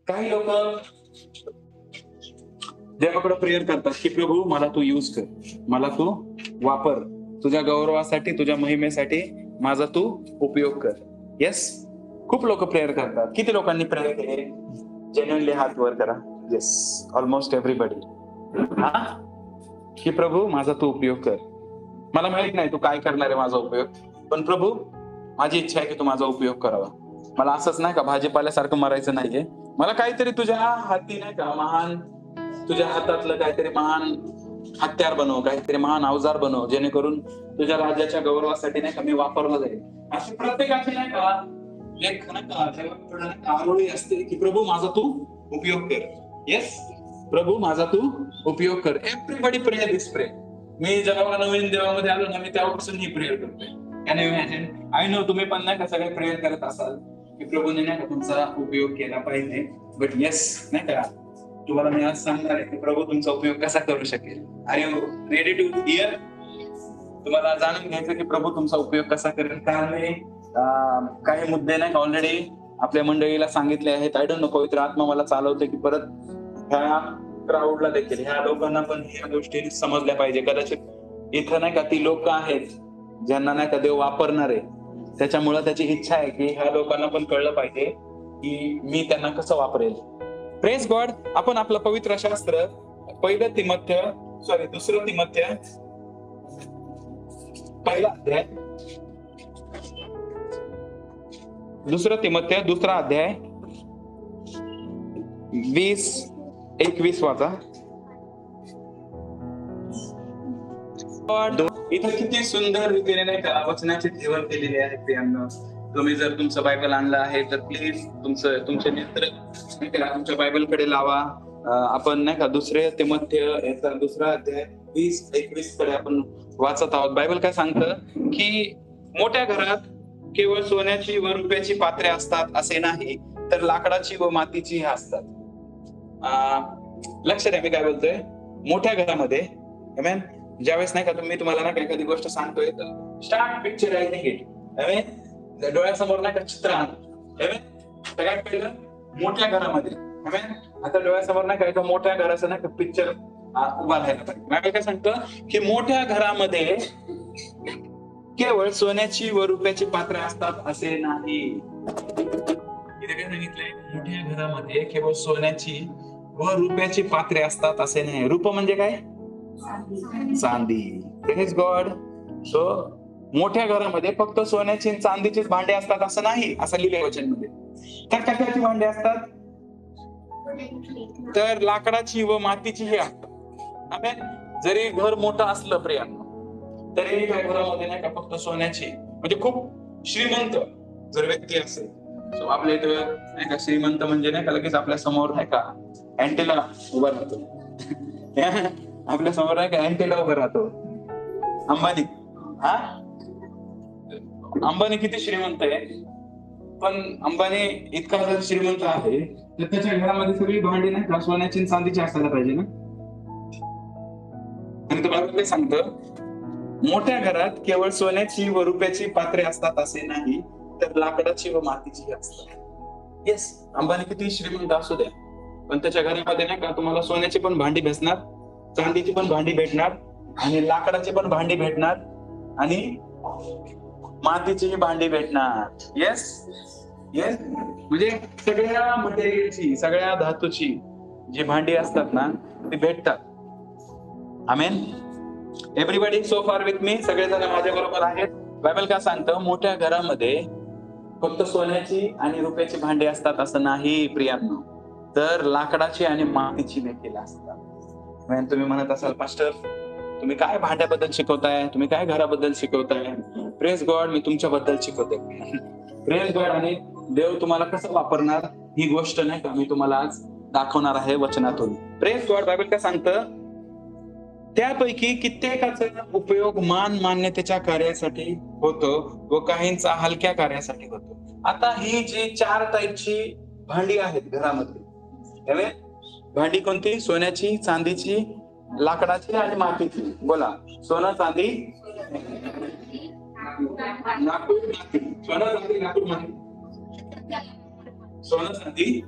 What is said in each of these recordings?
काही लोक देवाकडे प्रेयर करतात की प्रभू मला तू यूज कर, मला तू वापर, तुझ्या गौरवासाठी, तुझ्या महिमेसाठी माझा तू उपयोग कर. येस, खूप लोक प्रेयर करतात. किती लोकांनी प्रेयर केले? जेन्युइनली हात वर करा. Yes, almost everybody. हा, की प्रभू माझा तू उपयोग कर. मला माहित नाही तू काय करणार आहे माझा उपयोग, पण प्रभू माझी इच्छा आहे की तू माझा उपयोग करावा. मला असंच नाही का भाजीपाल्यासारखं मरायचं नाहीये. मला काहीतरी तुझ्या हाती नाही का महान, तुझ्या हातातलं काहीतरी महान हत्यार बनव, काहीतरी महान अवजार बनव, जेणेकरून तुझ्या राज्याच्या गौरवासाठी नाही का मी वापरला जाईल. अशी प्रत्येकाची नाही का एक नाही का आरोळी असते की प्रभू माझा तू उपयोग कर. येस, प्रभू माझा तू उपयोग कर. एव्हरीबडी प्रे दिस प्रे. मी जेव्हा नवीन देवामध्ये आलो ना, मी तेव्हापासून ही प्रेयर करतोय. Can you imagine? I know तुम्ही पण नाही का सगळे प्रेयर करत असाल की प्रभूने नाही का तुमचा उपयोग केला पाहिजे. बट येस नाही का, तुम्हाला मी आज सांगणार आहे की प्रभू तुमचा उपयोग कसा करू शकेल. Are you ready to hear? तुम्हाला जाणून घ्यायचं की प्रभू तुमचा उपयोग कसा करेल. कारण मी काही मुद्दे नाही का ऑलरेडी आपल्या मंडळीला सांगितले आहेत. आय डोंट नो, पवित्र आत्मा मला चालवते की परत ह्या क्राऊडला देखील, ह्या लोकांना पण ह्या गोष्टी समजल्या पाहिजे. कदाचित इथं नाही का ती लोक आहेत ज्यांना नाही का देव वापरणार आहे, त्याच्यामुळे त्याची इच्छा आहे की ह्या लोकांना पण कळलं पाहिजे की मी त्यांना कसं वापरेल. Praise God. आपण आपलं पवित्र शास्त्र दुसरं तिमोथेय पहिला अध्याय, दुसरा तिमोथेय दुसरा अध्याय 20-21 वाचा. इथं किती सुंदर रीतीने नाही का वचनाची ठेवण केलेली आहे प्रियांनो. तुम्ही जर तुमचं बायबल आणलं आहे तर प्लीज तुमचे नेत्र नाही का तुमच्या बायबलकडे लावा. आपण नाही का दुसरे तिमोथेय याचा दुसरा अध्याय 20-21 कडे आपण वाचत आहोत. बायबल काय सांगतं की मोठ्या घरात केवळ सोन्याची व रुपयाची पात्रे असतात असे नाही, तर लाकडाची व मातीची असतात. लक्ष द्या मी काय बोलतोय. मोठ्या घरामध्ये आमेन. ज्यावेळेस नाही का तुम्हाला ना एखादी गोष्ट सांगतोय तर स्टार्ट पिक्चरायझिंग इट. आमेन. डोळ्यासमोर नाही का चित्र आण. आमेन. सगळ्यात पहिलं मोठ्या घरामध्ये. आमेन. आता डोळ्यासमोर नाही का एका मोठ्या घराचं नाही का पिक्चर उभा राहायला पाहिजे. बायबल काय सांगतं की मोठ्या घरामध्ये केवळ सोन्याची व रुपयाची पात्रे असतात असे नाही. इथे काय सांगितलंय? मोठ्या घरामध्ये केवळ सोन्याची व रुपयाची पात्रे असतात असे नाही. रूप म्हणजे काय? चांदी. Praise God. सो मोठ्या घरामध्ये फक्त सोन्याची चांदीचीच भांडे असतात असं नाही, असं लिहिले वचन मध्ये. तर कशाची भांडे असतात? तर लाकडाची व मातीची हे असतात. आमेन. जरी घर मोठं असलं प्रियांनो तरी त्या घरामध्ये नाही का फक्त सोन्याची, म्हणजे खूप श्रीमंत जर व्यक्ती असेल, सो आपल्या इथं नाही का श्रीमंत म्हणजे नाही का लगेच आपल्या समोर नाही का अँटेला उभा राहतो. आपल्या समोर नाही का अँटेला उभा राहतो. अंबानी. अंबानी किती श्रीमंत आहे, पण अंबानी इतका जर श्रीमंत आहे तर त्याच्या घरामध्ये सगळी भांडी नाही का सोन्याची चांदीची असायला पाहिजे ना. आणि तुम्हाला काय सांगतं, मोठ्या घरात केवळ सोन्याची व रुपयाची पात्रे असतात असे नाही, तर लाकडाची व मातीची असतात. येस, अंबानी किती श्रीमंत असू द्या, पण त्याच्या घरामध्ये नाही का तुम्हाला सोन्याची पण भांडी भेटणार, चांदीची पण भांडी भेटणार, आणि लाकडाची पण भांडी भेटणार, आणि मातीचीही भांडी भेटणार. येस येस, म्हणजे सगळ्या मटेरियलची, सगळ्या धातूची जी भांडी असतात ना ती भेटतात. आमेन. एव्हरीबडी सो फार विथ मी? सगळेजण माझ्या बरोबर आहेत? बायबल काय सांगतं? मोठ्या घरामध्ये फक्त सोन्याची आणि रुपयाची भांडी असतात असं नाही प्रियांनो, तर लाकडाची आणि मातीची देखील असतात. तुम्ही म्हणत असाल, पास्टर तुम्ही काय भांड्याबद्दल शिकवताय, तुम्ही काय घराबद्दल शिकवताय? प्रेज गॉड, मी तुमच्याबद्दल शिकवते. Praise God. आणि देव तुम्हाला कसं वापरणार ही गोष्ट नाही का मी तुम्हाला आज दाखवणार आहे वचनातून. Praise God. बायबल काय सांगतं? त्यापैकी कित्येकाचा उपयोग मान मान्यतेच्या कार्यासाठी होतो व काहींचा हलक्या कार्यासाठी होतो. आता ही जी 4 टाईपची भांडी आहेत घरामध्ये, भांडी कोणती? सोन्याची, चांदीची, लाकडाची आणि मातीची. बोला. सोनं, चांदी, लाकूड, माती. सोनं, चांदी, लाकूड, माती. सोनं, चांदी,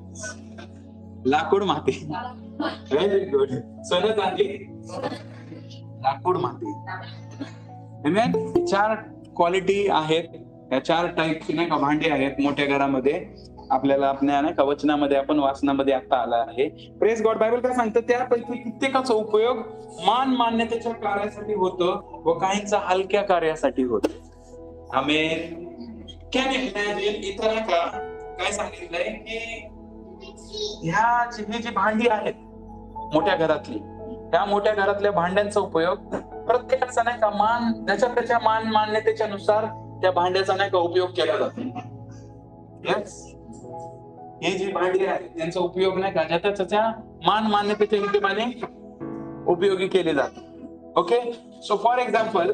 लाकूड माती. Very good. सोनं चांदी लाकूड माती. Amen? 4 क्वालिटी आहेत, या 4 टाईपची नाही का भांडी आहेत मोठ्या घरामध्ये. आपल्याला आपल्या नाही का वचनामध्ये आपण वाचनामध्ये आता आला आहे. Praise God. बायबल काय सांगतं, त्यापैकी कित्येकाचा उपयोग मान मान्यतेच्या कार्यासाठी होतो व काहींचा हलक्या कार्यासाठी होतो. आमेन. Can you imagine. इथं नाही का काय सांगितलंय की ही जी भांडी आहेत मोठ्या घरातली, त्या मोठ्या घरातल्या भांड्यांचा उपयोग प्रत्येकाचा नाही का त्याच्या मान मान्यतेच्या नुसार त्या भांड्याचा नाही का उपयोग केला जातो. येस. ही जी भांडी आहे त्यांचा उपयोग नाही का त्याच्या मान मान्यतेच्या हिशोबाने उपयोगी केले जातात. ओके. सो फॉर एक्झाम्पल,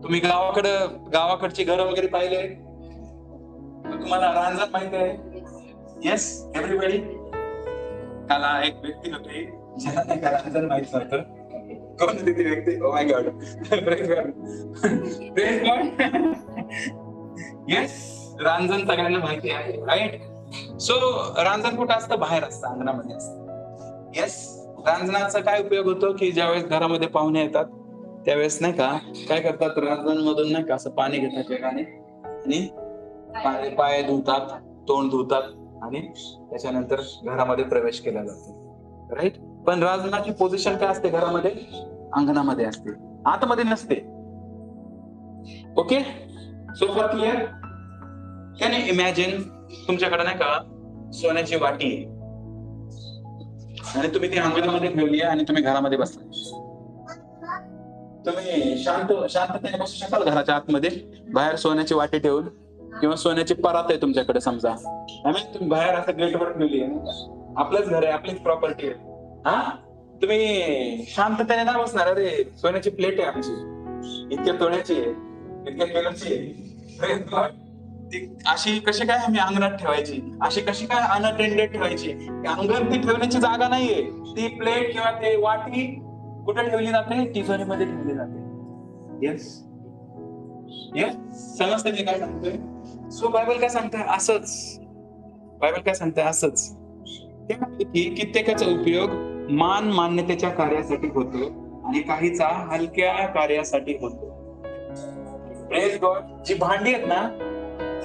तुम्ही गावाकडची घरं वगैरे पाहिले, तुम्हाला रांजण माहिती आहे. Yes everybody. त्याला एक व्यक्ती होती ज्याला नाही का रांजण माहित नव्हतं. कोण होती ती व्यक्ती? Oh my God. Praise God. Praise God. Yes, रांजण सगळ्यांना माहिती आहे, राईट. सो रांजण कुठं असतं? बाहेर असतं, अंगणामध्ये असतं. येस. रांजणाचा काय उपयोग होतो की ज्यावेळेस घरामध्ये पाहुणे येतात त्यावेळेस नाही का काय करतात, रांजण मधून नाही का असं पाणी घेतात एकाने आणि पाय धुतात, तोंड धुतात आणि त्याच्यानंतर घरामध्ये प्रवेश केला जातो, राईट. पण रांजणाची पोझिशन काय असते घरामध्ये? अंगणामध्ये असते, आतमध्ये नसते. Okay. So for clear. Can you imagine, तुमच्याकडे नाही का सोन्याची वाटी आहे आणि तुम्ही ती अंगणामध्ये ठेवली आहे आणि तुम्ही घरामध्ये बसलाय. तुम्ही शांततेने बसू शकाल घराच्या आतमध्ये बाहेर सोन्याची वाटी ठेवून? किंवा सोन्याची परात आहे तुमच्याकडे समजा, तुम्ही बाहेर असं गेटवर ठेवली आहे, आपलंच घर आहे, आपलीच प्रॉपर्टी आहे. तुम्ही शांततेने नाही बसणार. अरे सोन्याची प्लेट आहे आमची, इतक्या तोळ्याची आहे, इतक्या किलोची आहे, अशी कशी काय आम्ही अंगणात ठेवायची? अशी कशी काय अनअटेंडेड ठेवायची? अंगण ती ठेवण्याची जागा नाहीये. ती प्लेट किंवा ते वाटी कुठे ठेवली जाते? तिजोरीमध्ये ठेवली जाते. येस. येस. समजते मी काय सांगतोय? सो बायबल काय सांगतंय? असंच. बायबल काय सांगतंय? असंच. कित्येकाचा उपयोग मान मान्यतेच्या कार्यासाठी होतो आणि काहीचा हलक्या कार्यासाठी होतो. Praise God. जी भांडी आहेत ना,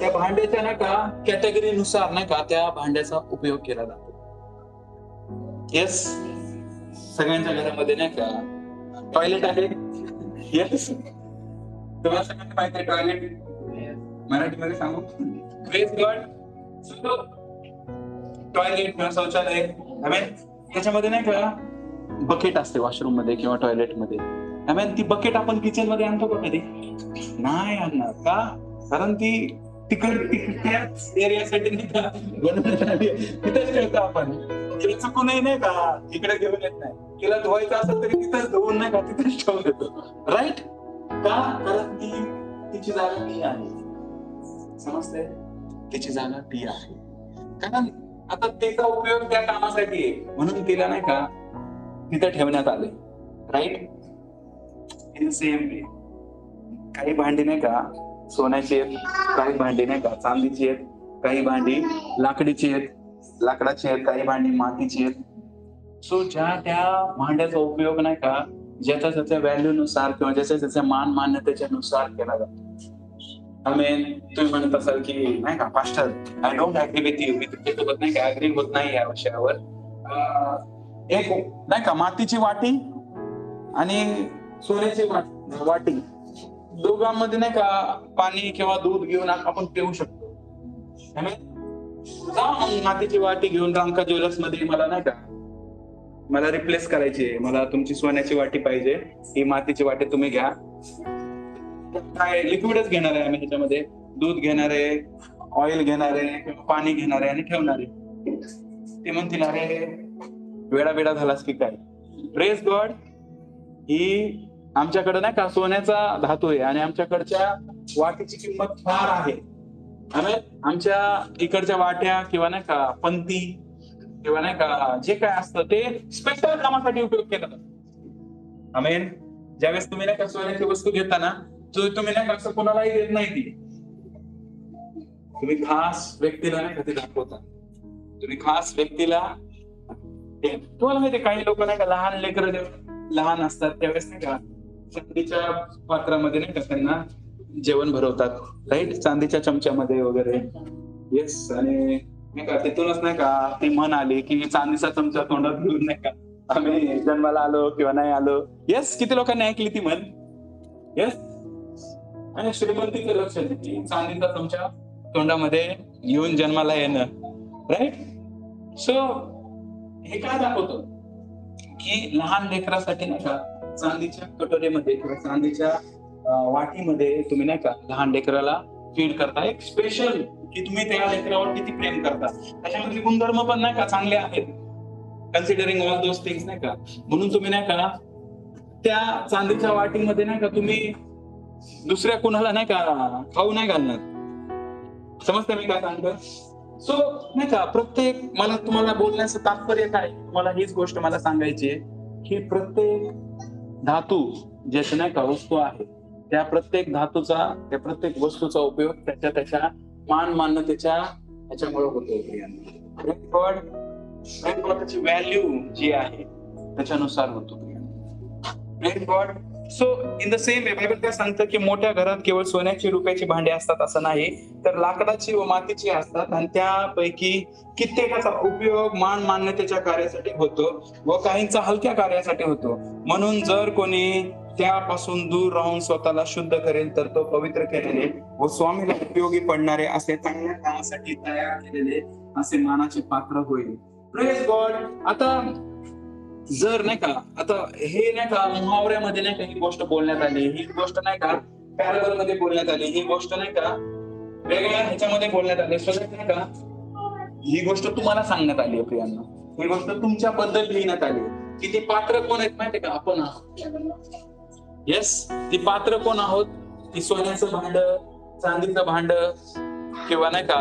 त्या भांड्याच्या नाही का कॅटेगरीनुसार नाही का त्या भांड्याचा उपयोग केला जातो. येस. सगळ्यांच्या घरामध्ये नाही का टॉयलेट आहे? येस. तुम्हाला सगळ्यांना माहिती आहे टॉयलेट? मराठीमध्ये सांगू? Praise God. टॉयलेट किंवा शौचालय, त्याच्यामध्ये नाही का बकेट असते वॉशरूम मध्ये किंवा टॉयलेट मध्ये. ती बकेट आपण किचन मध्ये आणतो का कधी? नाही आणणार. का? कारण ती त्याच एरियासाठी बनवण्यात आली, तिथेच ठेवतो आपण. तिला चुकूनही नाही का इकडे घेऊन येत नाही. तिला धुवायचं असेल तरी तिथेच धुवून नाही का तिथेच ठेवून देतो, राईट. का? कारण तिची जागा ती आहे. समजते? तिची जागा ती आहे. कारण आता तिचा उपयोग त्या कामासाठी आहे म्हणून तिला नाही का तिथे ठेवण्यात आले, राईट. इन सेम वे काही भांडी नाही का सोन्याची आहेत, काही भांडी नाही का चांदीची आहेत, काही भांडी लाकडीची आहेत, काही भांडी मातीची आहेत. सो ज्या त्या भांड्याचा उपयोग नाही का ज्याच्या त्याच्या व्हॅल्यू नुसार किंवा ज्याच्या त्याच्या मान मान्यतेच्या नुसार केला जातो. तुम्ही म्हणत असाल की नाही का pastor, I don't agree with you, मी तुमच्यासोबत नाही का अग्री होत नाही या विषयावर. एक नाही का मातीची वाटी आणि सोन्याची वाटी, दोघांमध्ये नाही का पाणी किंवा दूध घेऊन आपण पिऊ शकतो. मातीची वाटी घेऊन रामका ज्वेलर्स मध्ये मला रिप्लेस करायची आहे, मला तुमची सोन्याची वाटी पाहिजे, ही मातीची वाटी तुम्ही घ्या. काय लिक्विडच घेणार आहे आम्ही, ह्याच्यामध्ये दूध घेणार आहे, ऑइल घेणार आहे किंवा पाणी घेणार आहे आणि ठेवणार आहे. ते म्हणतील अरे वेडा झालास की काय. Praise God. ही आमच्याकडे नाही का सोन्याचा धातू आहे आणि आमच्याकडच्या वाटीची किंमत फार आहे. आमच्या इकडच्या वाट्या किंवा नाही का पंती किंवा नाही का जे काय असतं ते स्पेशल कामासाठी उपयोग केला जातो. आमेन. ज्यावेळेस तुम्ही नाही का सोन्याची वस्तू घेता ना, तुम्ही नाही का असं कोणालाही देत नाही, ती तुम्ही खास व्यक्तीला नाही का ती दाखवता. तुम्ही खास व्यक्तीला तुम्हाला माहितीये काही लोक नाही का लहान लेकरं जेव्हा लहान असतात त्यावेळेस नाही का चांदीच्या पात्रामध्ये नाही का त्यांना जेवण भरवतात, राईट, चांदीच्या चमच्यामध्ये वगैरे. येस. आणि नाही का तिथूनच नाही का ती म्हण आली की चांदीचा चमचा तोंडात घेऊन नाही का आम्ही जन्माला आलो किंवा नाही आलो. येस, किती लोकांनी ऐकली ती म्हण. येस. आणि श्रीमंतीचं लक्ष की चांदीचा चमचा तोंडामध्ये घेऊन जन्माला येणं, राईट. सो हे काय दाखवतं की लहान लेकरासाठी नाही का चांदीच्या कटोरीमध्ये किंवा चांदीच्या वाटीमध्ये तुम्ही नाही का लहान लेकराला फीड करता, एक स्पेशल की तुम्ही त्या लेकरावर किती प्रेम करता. त्याच्यामध्ये गुणधर्म पण नाही का चांगले आहेत, कन्सिडरिंग ऑल दोज थिंग्स नाही का. म्हणून तुम्ही नाही का त्या चांदीच्या वाटीमध्ये नाही का तुम्ही दुसऱ्या कुणाला नाही का खाऊ नाही घालणार. समजतं मी काय सांगतो. सो नाही का प्रत्येक, मला तुम्हाला बोलण्याचं तात्पर्य काय, मला हीच गोष्ट मला सांगायची आहे की प्रत्येक धातू ज्याच्या नाही का वस्तू आहे त्या प्रत्येक धातूचा, त्या प्रत्येक वस्तूचा उपयोग त्याच्या त्याच्या मान मान्यतेच्या ह्याच्यामुळे होतो. त्याची व्हॅल्यू जी आहे त्याच्यानुसार होतो. God. So in the same way Bible काय सांगतं की मोठ्या घरात केवळ सोन्याची रुपयाची भांडी असतात असं नाही, तर लाकडाची व मातीची असतात आणि त्यापैकी कित्येकाचा उपयोग मान मान्यतेच्या कार्यासाठी होतो व काहींचा हलक्या कार्यासाठी होतो. म्हणून जर कोणी त्यापासून दूर राहून स्वतःला शुद्ध करेल तर तो पवित्र केलेले व स्वामीला उपयोगी पडणारे असे चांगल्या कामासाठी तयार केलेले असे मानाचे पात्र होईल. Praise God. आता जर नाही का आता हे नाही का मुहावऱ्यामध्ये नाही का ही गोष्ट बोलण्यात आली, ही गोष्ट नाही का पॅराबल मध्ये बोलण्यात आली, ही गोष्ट नाही का वेगळ्या ह्याच्यामध्ये बोलण्यात आली, स्वतः नाही का ही गोष्ट तुम्हाला सांगण्यात आली आहे प्रियांना, ही गोष्ट तुमच्याबद्दल लिहिण्यात आली की ती पात्र कोण आहेत माहितीये का, आपण आहोत. येस, ती पात्र कोण आहोत, ती सोन्याचं भांड, चांदीचं भांड किंवा नाही का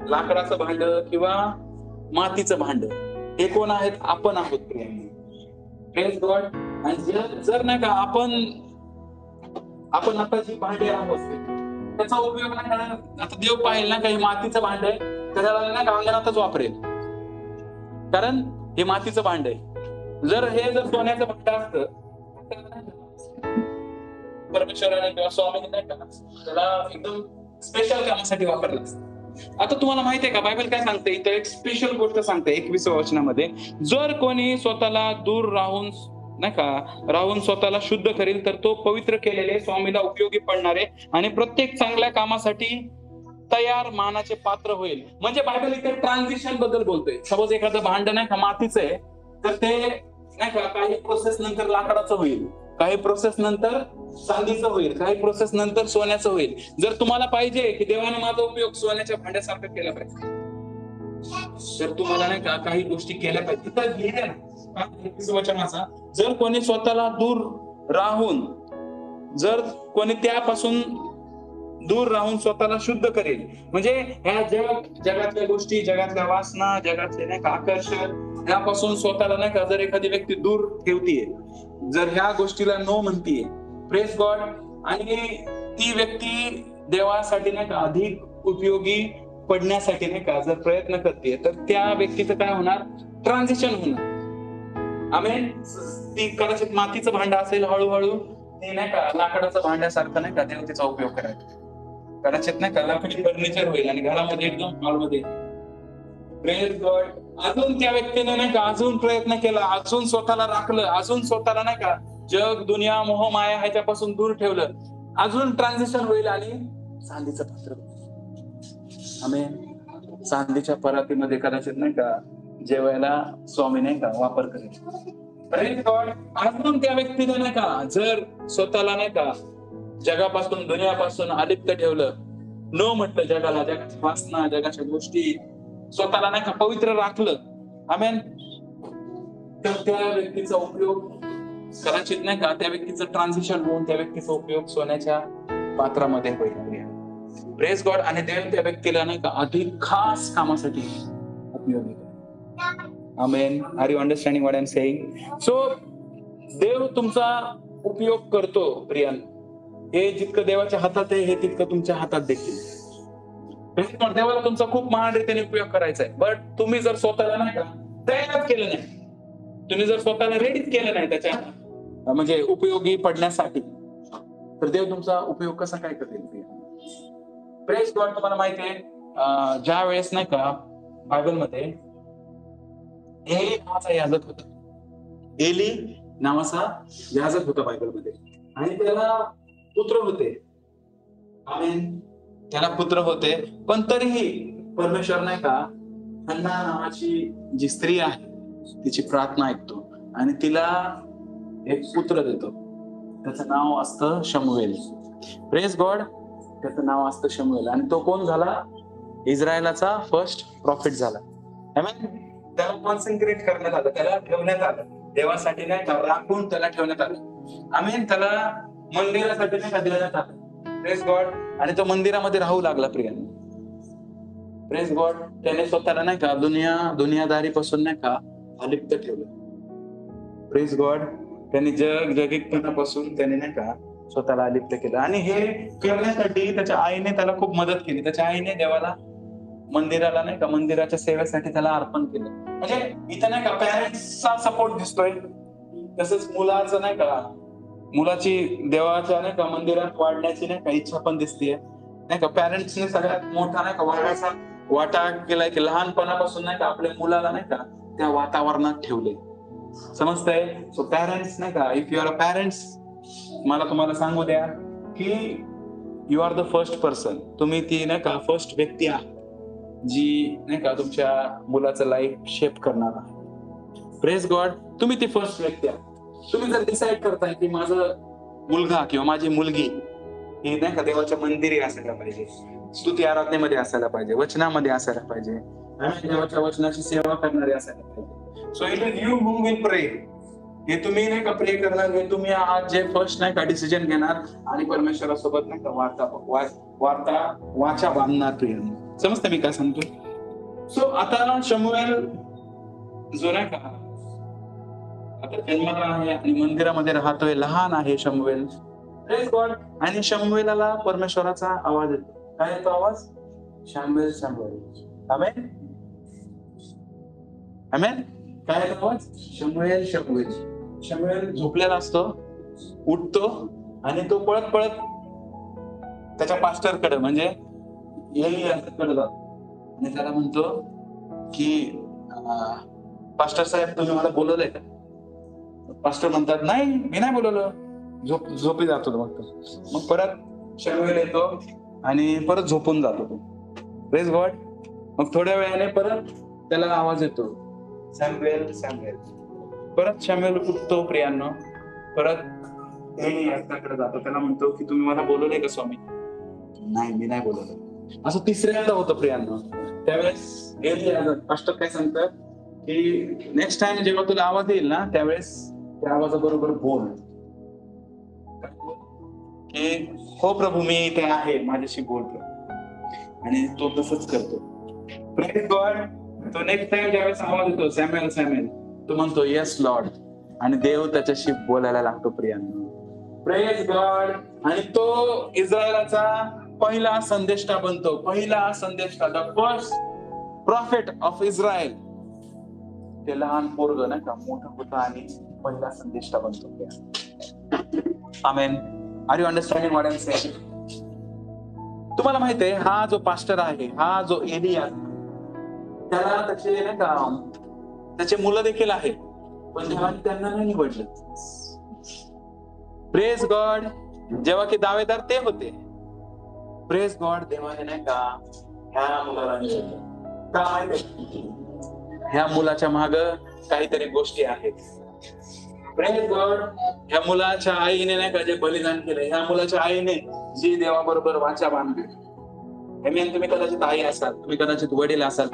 लाकडाचं भांड किंवा मातीचं भांड, हे कोण आहेत, आपण आहोत प्रियांना. Praise God. आणि जर नाही का आपण आता जी भांडे आहोत त्याचा उपयोग नाही का, आता देव पाहिल ना काही मातीचं भांड आहे त्याला नाही का अंगणातच वापरेल, कारण हे मातीचं भांड आहे. जर सोन्याचं भांड असतं परमेश्वराने किंवा स्वामीने नाही का त्याला एकदम स्पेशल कामासाठी वापरलं असतं. आता तुम्हाला माहितीये का बायबल काय सांगते, इथं एक स्पेशल गोष्ट सांगते 21व्या वचनामध्ये, जर कोणी स्वतःला दूर राहून स्वतःला शुद्ध करेल तर तो पवित्र केलेले, स्वामीला उपयोगी पडणारे आणि प्रत्येक चांगल्या कामासाठी तयार मानाचे पात्र होईल. म्हणजे बायबल इथे ट्रान्झिशन बद्दल बोलतोय. सपोज एखादं भांड नाही का मातीचं आहे तर ते नाही का काही प्रोसेस नंतर लाकडाचं होईल, काही प्रोसेस नंतर चांदीचं होईल, काही प्रोसेस नंतर सोन्याचं होईल. जर तुम्हाला पाहिजे की देवाने माझा उपयोग सोन्याच्या भांड्यासारखं केला पाहिजे तर तुम्हाला नाही का काही गोष्टी केल्या पाहिजे. तर लिहिले ना वचनाचा, जर कोणी स्वतःला दूर राहून, जर कोणी त्यापासून दूर राहून स्वतःला शुद्ध करेल, म्हणजे ह्या जगातल्या गोष्टी, जगातल्या वासना, जगातले नाही का आकर्षण, यापासून स्वतःला नाही का जर एखादी व्यक्ती दूर ठेवतीये, जर ह्या गोष्टीला नो म्हणतीये, प्रेज गॉड, आणि ती व्यक्ती देवासाठी नाही का अधिक उपयोगी पडण्यासाठी नाही का जर प्रयत्न करते तर त्या व्यक्तीचं काय होणार, ट्रान्झिशन होणार. आमेन. ती कदाचित मातीचं भांड असेल, हळूहळू ती नाही का लाकडाचं भांड्यासारखं नाही का देव तिचा उपयोग करायचा, कदाचित नाही का लाकडी फर्निचर होईल आणि घरामध्ये एकदम हॉलमध्ये. Praise God. अजून त्या व्यक्तीने नाही का अजून प्रयत्न केला, अजून स्वतःला राखलं, अजून स्वतःला नाही का जग, दुनिया, मोह, माया ह्याच्यापासून दूर ठेवलं, अजून ट्रान्झिशन होईल आणि चांदीचं पात्र. आमेन. चांदीच्या परातीमध्ये कदाचित नाही का जेवायला स्वामी नाही का वापर करेल. Praise God. अजून त्या व्यक्तीने नाही का जर स्वतःला नाही का जगापासून, दुनियापासून अलिप्त ठेवलं, नो म्हटलं जगाला, जगाच्या वासना, जगाच्या गोष्टी, स्वतःला नाही का पवित्र राखलं, आमेन, तर त्या व्यक्तीचा उपयोग कदाचित नाही का त्या व्यक्तीचं ट्रान्झिशन होऊन त्या व्यक्तीचा उपयोग सोन्याच्या पात्रामध्ये होईल. Praise God. आणि देव त्या व्यक्तीला नाही का अधिक खास कामासाठी उपयोगी करेल. Amen. Are you understanding what I am saying? So देव तुमचा उपयोग करतो प्रियन. हे जितकं देवाच्या हातात आहे हे तितकं तुमच्या हातात देखील. देवाला तुमचा खूप महान रीतीने उपयोग करायचा आहे, बट तुम्ही जर स्वतःला नाही का तयारच केलं नाही, तुम्ही जर स्वतःला रेडीच केलं नाही त्याच्या म्हणजे उपयोगी पडण्यासाठी, तर देव तुमचा उपयोग कसा काय करेल? Praise God. तुम्हाला माहिती आहे ज्या वेळेस नाही का बायबलमध्ये एली नावाचा याजक होता, एली नावाचा याजक होता बायबलमध्ये, आणि त्याला पुत्र होते. आमेन. त्याला पुत्र होते, पण तरीही परमेश्वर नाही का हन्ना नावाची जी स्त्री आहे तिची प्रार्थना ऐकतो आणि तिला एक पुत्र देतो. त्याचं नाव असतं शमूएल. Praise God. त्याचं नाव असतं शमूएल, आणि तो कोण झाला? इस्रायलाचा फर्स्ट प्रॉफिट झाला. त्याला कॉन्सन्ट्रेट करण्यात आलं, त्याला ठेवण्यात आलं देवासाठी नाही का, राखून त्याला ठेवण्यात आलं. आम्ही त्याला मंदिरासाठी नाही का देण्यात आलं. Praise God. आणि तो मंदिरामध्ये राहू लागला प्रियांनो. Praise God. त्याने स्वतःला नाही का दुनियादारीपासून नाही का अलिप्त ठेवलं. Praise God. त्यांनी जगिकपणापासून त्याने नाही का स्वतःला अलिप्त केलं, आणि हे करण्यासाठी त्याच्या आईने त्याला खूप मदत केली. त्याच्या आईने देवाला मंदिराला नाही का मंदिराच्या सेवेसाठी त्याला अर्पण केलं. म्हणजे इथं नाही का पॅरेंट्सचा सपोर्ट दिसतोय, तसंच मुलाचं नाही का, मुलाची देवाच्या नाही का मंदिरात वाढण्याची नाही का इच्छा पण दिसतेय नाही का. पॅरेंट्सने सगळ्यात मोठा नाही का वाटा केलाय की लहानपणापासून नाही का आपल्या मुलाला नाही का त्या वातावरणात ठेवले. समजतंय? सो पॅरेंट्स नाही का, if you are a parents, मला तुम्हाला सांगू द्या की you are the first person. तुम्ही ती नाही का फर्स्ट व्यक्ती आहात जी नाही का तुमच्या मुलाचं लाईफ शेप करणार आहे. Praise God. तुम्ही ती फर्स्ट व्यक्ती आहात. तुम्ही जर डिसाईड करताय की माझं मुलगा किंवा माझी मुलगी ही नाही का देवाच्या मंदिरी असायला पाहिजे, स्तुती आराधनेमध्ये असायला पाहिजे, वचनामध्ये असायला पाहिजे, आणि देवाच्या वचनाची सेवा करणारे असायला पाहिजे. So it is you who will प्रे. हे तुम्ही नाही का प्रे करणार, हे तुम्ही आज जे फर्स्ट नाही का डिसिजन घेणार आणि परमेश्वरासोबत नाही का वाचा बांधणार प्रियांनो. समजतं मी काय सांगतो? सो आता शमूएल जो नाही का आता जन्माला आहे आणि मंदिरामध्ये राहतोय, लहान आहे शमूएल. Praise God. आणि शमूएलाला परमेश्वराचा आवाज येतो. काय येतो आवाज? शमूएल शमूएल. आमेन आमेन. काय येतो आवाज? शमूएल शमूएल. शमूएल झोपलेला असतो, उठतो आणि तो पळत पळत त्याच्या पास्टरकडे म्हणजे एली याजकाकडे जातो आणि त्याला म्हणतो की पास्टर साहेब तुम्ही मला बोलवलंय का? पास्टर म्हणतात नाही मी नाही बोलवलं. झोपी जातो तो. मग परत शमूएल येतो आणि परत झोपून जातो तो. Praise God. मग थोड्या वेळाने परत त्याला आवाज येतो सॅम्युएल सॅम्युएल. परत शमूएल उठतो प्रियांनो, परत एली याजकाकडे जातो. त्याला म्हणतो की तुम्ही मला बोलवलंय का स्वामी? नाही मी नाही बोलवलं. असं तिसऱ्यांदा होतं प्रियांनो. त्यावेळेस एली याजक पास्टर काय सांगतात की नेक्स्ट टाइम जेव्हा तुला आवाज येईल ना त्यावेळेस त्या आवाजाबरोबर बोल की हो प्रभू मी इथे आहे, माझ्याशी बोलतो. आणि तो तसंच करतो. Praise God. तो नेक्स्ट टाइम ज्यावेळेस आवाज येतो सॅम्युएल सॅम्युएल, तो म्हणतो येस लॉर्ड, आणि देव त्याच्याशी बोलायला लागतो प्रियांनो. Praise God. आणि तो इस्रायलाचा पहिला संदेष्टा बनतो. पहिला संदेष्टा, the first prophet of Israel. ते लहान पोरग नाही का मोठं होतं आणि पहिला संदेष्टा बनतो. Amen. Are you understanding what I am saying? तुम्हाला माहिती आहे हा जो पास्टर आहे, हा जो एली आहे, त्याला त्याचे नाही का त्याचे मुलं देखील आहेत, पण देवाने त्यांना नाही निवडलं. Praise God. जेव्हा की दावेदार ते होते. Praise God. देवाने नाही का ह्या मुलाला निवडलं. का माहिती? ह्या मुलाच्या माग काहीतरी गोष्टी आहेत. Praise God. ह्या मुलाच्या आईने नाही का जे बलिदान केलं, ह्या मुलाच्या आईने जी देवाबरोबर वाचा बांधली. तुम्ही कदाचित आई असाल, तुम्ही कदाचित वडील असाल,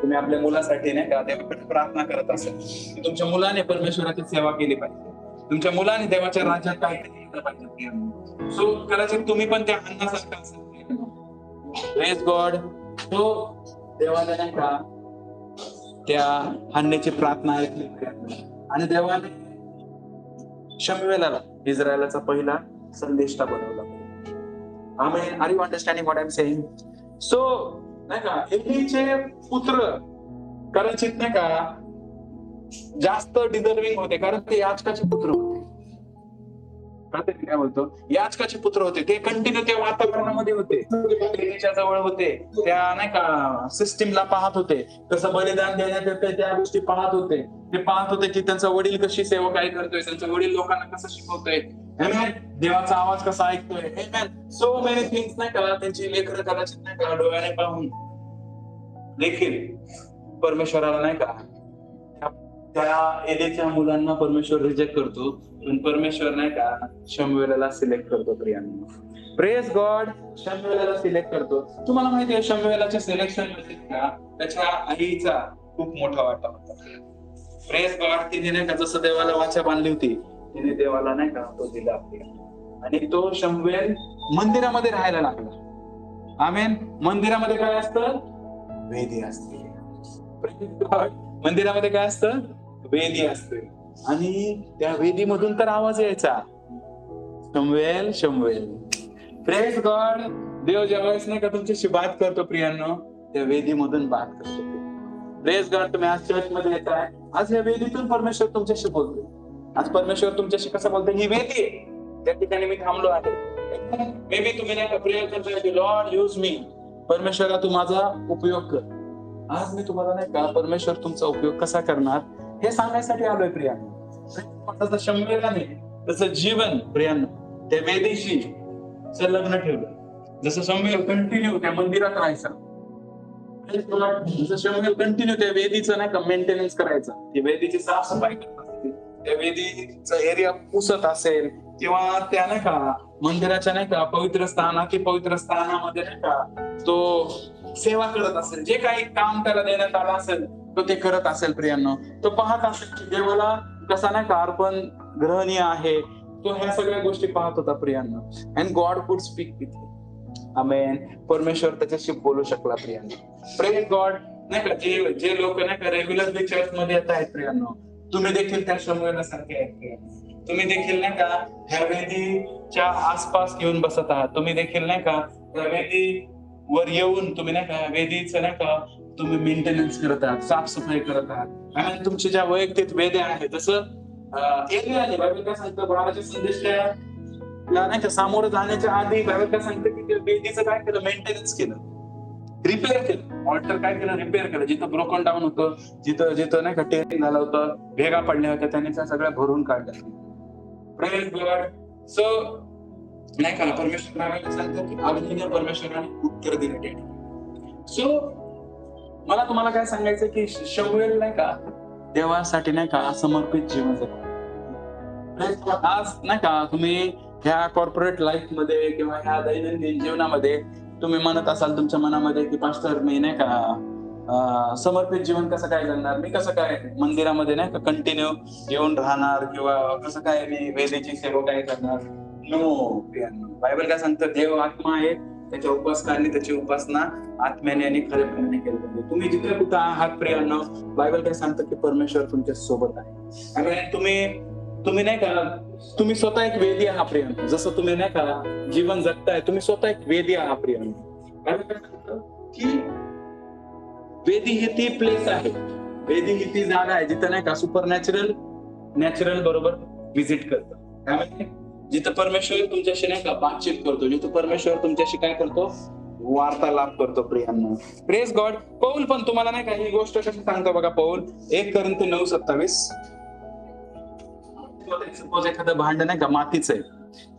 तुम्ही आपल्या मुलासाठी नाही का देवाकडे प्रार्थना करत असाल की तुमच्या मुलाने परमेश्वराची सेवा केली पाहिजे, तुमच्या मुलाने देवाच्या राज्यात काहीतरी केलं पाहिजे. सो कदाचित तुम्ही पण त्या अन्नासारखं असाल. Praise God. तो देवाने नाही का त्या हन्नेची प्रार्थना ऐकली आणि देवाने शमूएलाला इस्रायलाचा पहिला संदेष्टा बनवला. Amen. Are you understanding what I am saying? So नाही का एलीचे पुत्र कदाचित नाही का जास्त डिझर्विंग होते, कारण ते याचकाचे पुत्र होते. काय बोलतो, याचकाचे पुत्र होते. ते कंटिन्यू त्या वातावरणामध्ये होते, एलीच्या जवळ होते, त्या नाही का सिस्टीमला पाहत होते, कसं बलिदान देण्यात येते त्या गोष्टी पाहत होते. ते पाहत होते की त्यांचा वडील कशी सेवकाई करतोय, त्यांचा वडील लोकांना कसं शिकवतोय, देवाचा आवाज कसा ऐकतोय. सो मेनी थिंग्स नाही का त्यांची लेकरं कदाचित नाही का डोळ्याने पाहून देखील परमेश्वराला नाही का त्या एलीच्या मुलांना परमेश्वर रिजेक्ट करतो, पण परमेश्वर नाही का शमूएलला सिलेक्ट करतो. प्रियांनो, प्रेज गॉड, शमूएलला सिलेक्ट करतो. तुम्हाला माहिती आहे शमूएलच्या सिलेक्शन मध्ये का त्याच्या आईचा खूप मोठा वाटा होता. प्रेज गॉड, तिने नाही का जसं देवाला वाचा बांधली होती, तिने देवाला नाही का तो दिला आपल्याला. आणि तो शमूएल मंदिरामध्ये राहायला लागला. आमेन. मंदिरामध्ये काय असतं? वेदी असते. प्रेज गॉड, मंदिरामध्ये काय असतं? वेदी असते. आणि त्या वेदीमधून तर आवाज यायचा, शमूएल शमूएल. प्रेज गॉड, देव ज्यावेळेस नाही का तुमच्याशी बात करतो प्रियांनो, त्या वेदीमधून बात करतो. प्रेज गॉड, तुम्ही आज चर्च मध्ये येताय, आज या वेदीतून परमेश्वर तुमच्याशी बोलतोय. आज परमेश्वर तुमच्याशी कसं बोलतोय? ही वेदी आहे, त्या ठिकाणी मी थांबलो आहे. मे बी तुम्ही नाही का प्रेयर करताय की लॉर्ड यूज मी, परमेश्वरा तू माझा उपयोग कर. आज मी तुम्हाला नाही का परमेश्वर तुमचा उपयोग कसा करणार हे सांगण्यासाठी आलोय प्रियांनो. शमूएलने तसं जीवन प्रियांनो त्या वेदीशी संलग्न ठेवलं. जसं शमूएल कंटिन्यू त्या मंदिरात राहायचा, जसं शमूएल कंटिन्यू त्या वेदीचं नाही का मेंटेनन्स करायचा, ती वेदीची साफसफाई करत असेल, त्या वेदीचा एरिया पुसत असेल, किंवा त्या नाही का मंदिराच्या नाही का पवित्र स्थान, अति पवित्र स्थानामध्ये नाही का तो सेवा करत असेल, जे काही काम त्याला देण्यात आलं असेल तो ते करत असेल. प्रियांनो, तो पाहत असेल की देवाला कसा नाही का अर्पण ग्रहणीय आहे. तो ह्या सगळ्या गोष्टी पाहत होता प्रियांनो. अँड गॉड कुड स्पीक विथ हिम. आमेन. परमेश्वर त्याच्याशी बोलू शकला प्रियांनो. Praise God. नाही का जे लोक नाही का रेग्युलरली चर्च मध्ये येत आहेत प्रियांनो, तुम्ही देखील त्या शमूएल सारखे आहेत. तुम्ही देखील नाही का ह्या वेदीच्या आसपास येऊन बसत आहात. तुम्ही देखील नाही का त्या वेदी वर येऊन तुम्ही नाही का वेदीचं नाही का तुम्ही मेंटेनन्स करत आहात, साफसफाई करत आहात. आणि तुमची ज्या वैयक्तिक वेद्या आहेत, तसं एलियाने बायबल काय सांगतं, बाळाच्या संदेशाला नाही का सामोरं जाण्याच्या आधी बायबल काय सांगतं की त्या वेदीचं काय केलं? मेंटेनन्स केलं, रिपेअर केलं. ऑल्टर काय केलं? रिपेअर केलं. जिथं ब्रोकन डाऊन होतं, जिथं जिथं नाही का टेरिंग झालं होतं, भेगा पडल्या होत्या, त्यांनी त्या सगळ्या भरून काढल्या. Praise God. सो नाही का परमेश्वर बायबल सांगतं की आवडीने परमेश्वराने उत्तर दिले. सो मला तुम्हाला काय सांगायचं की शमूएल नाही का देवासाठी नाही का समर्पित जीवन जगतो. आज नाही का तुम्ही ह्या कॉर्पोरेट लाईफ मध्ये किंवा ह्या दैनंदिन जीवनामध्ये तुम्ही म्हणत असाल तुमच्या मनामध्ये की पास्टर मी नाही का समर्पित जीवन कसं काय जगणार, मी कसं काय मंदिरामध्ये नाही का कंटिन्यू येऊन राहणार, किंवा कसं काय मी वेदीची सेवा काय करणार. नो, बायबल काय सांगतं, देव आत्मा आहे, त्याच्या उपासकांनी त्याची उपासना आत्म्याने आणि खरेपणाने केली पाहिजे. तुम्ही जिथे कुठं आहात प्रियांनो, बायबल काय सांगतं की परमेश्वर तुमच्या सोबत आहे. आणि तुम्ही नाही का तुम्ही स्वतः एक वेदी आहात प्रियांनो. जसं तुम्ही नाही का जीवन जगताय, तुम्ही स्वतः एक वेदी आहात प्रियांनो. बायबल काय सांगतं की वेदी ही ती प्लेस आहे, वेदी ही ती जागा आहे जिथं नाही का सुपर नॅचरल बरोबर व्हिजिट करतं. त्यामुळे जिथं परमेश्वर तुमच्याशी नाही का बातचीत करतो, जिथं परमेश्वर तुमच्याशी काय करतो? वार्तालाप करतो प्रियांनो. Praise God. पौल पण तुम्हाला नाही का ही गोष्ट कशी सांगतो बघा. पौल 1 कोरिन्थ 9:27. सपोज एखादं भांड नाही का मातीचं आहे,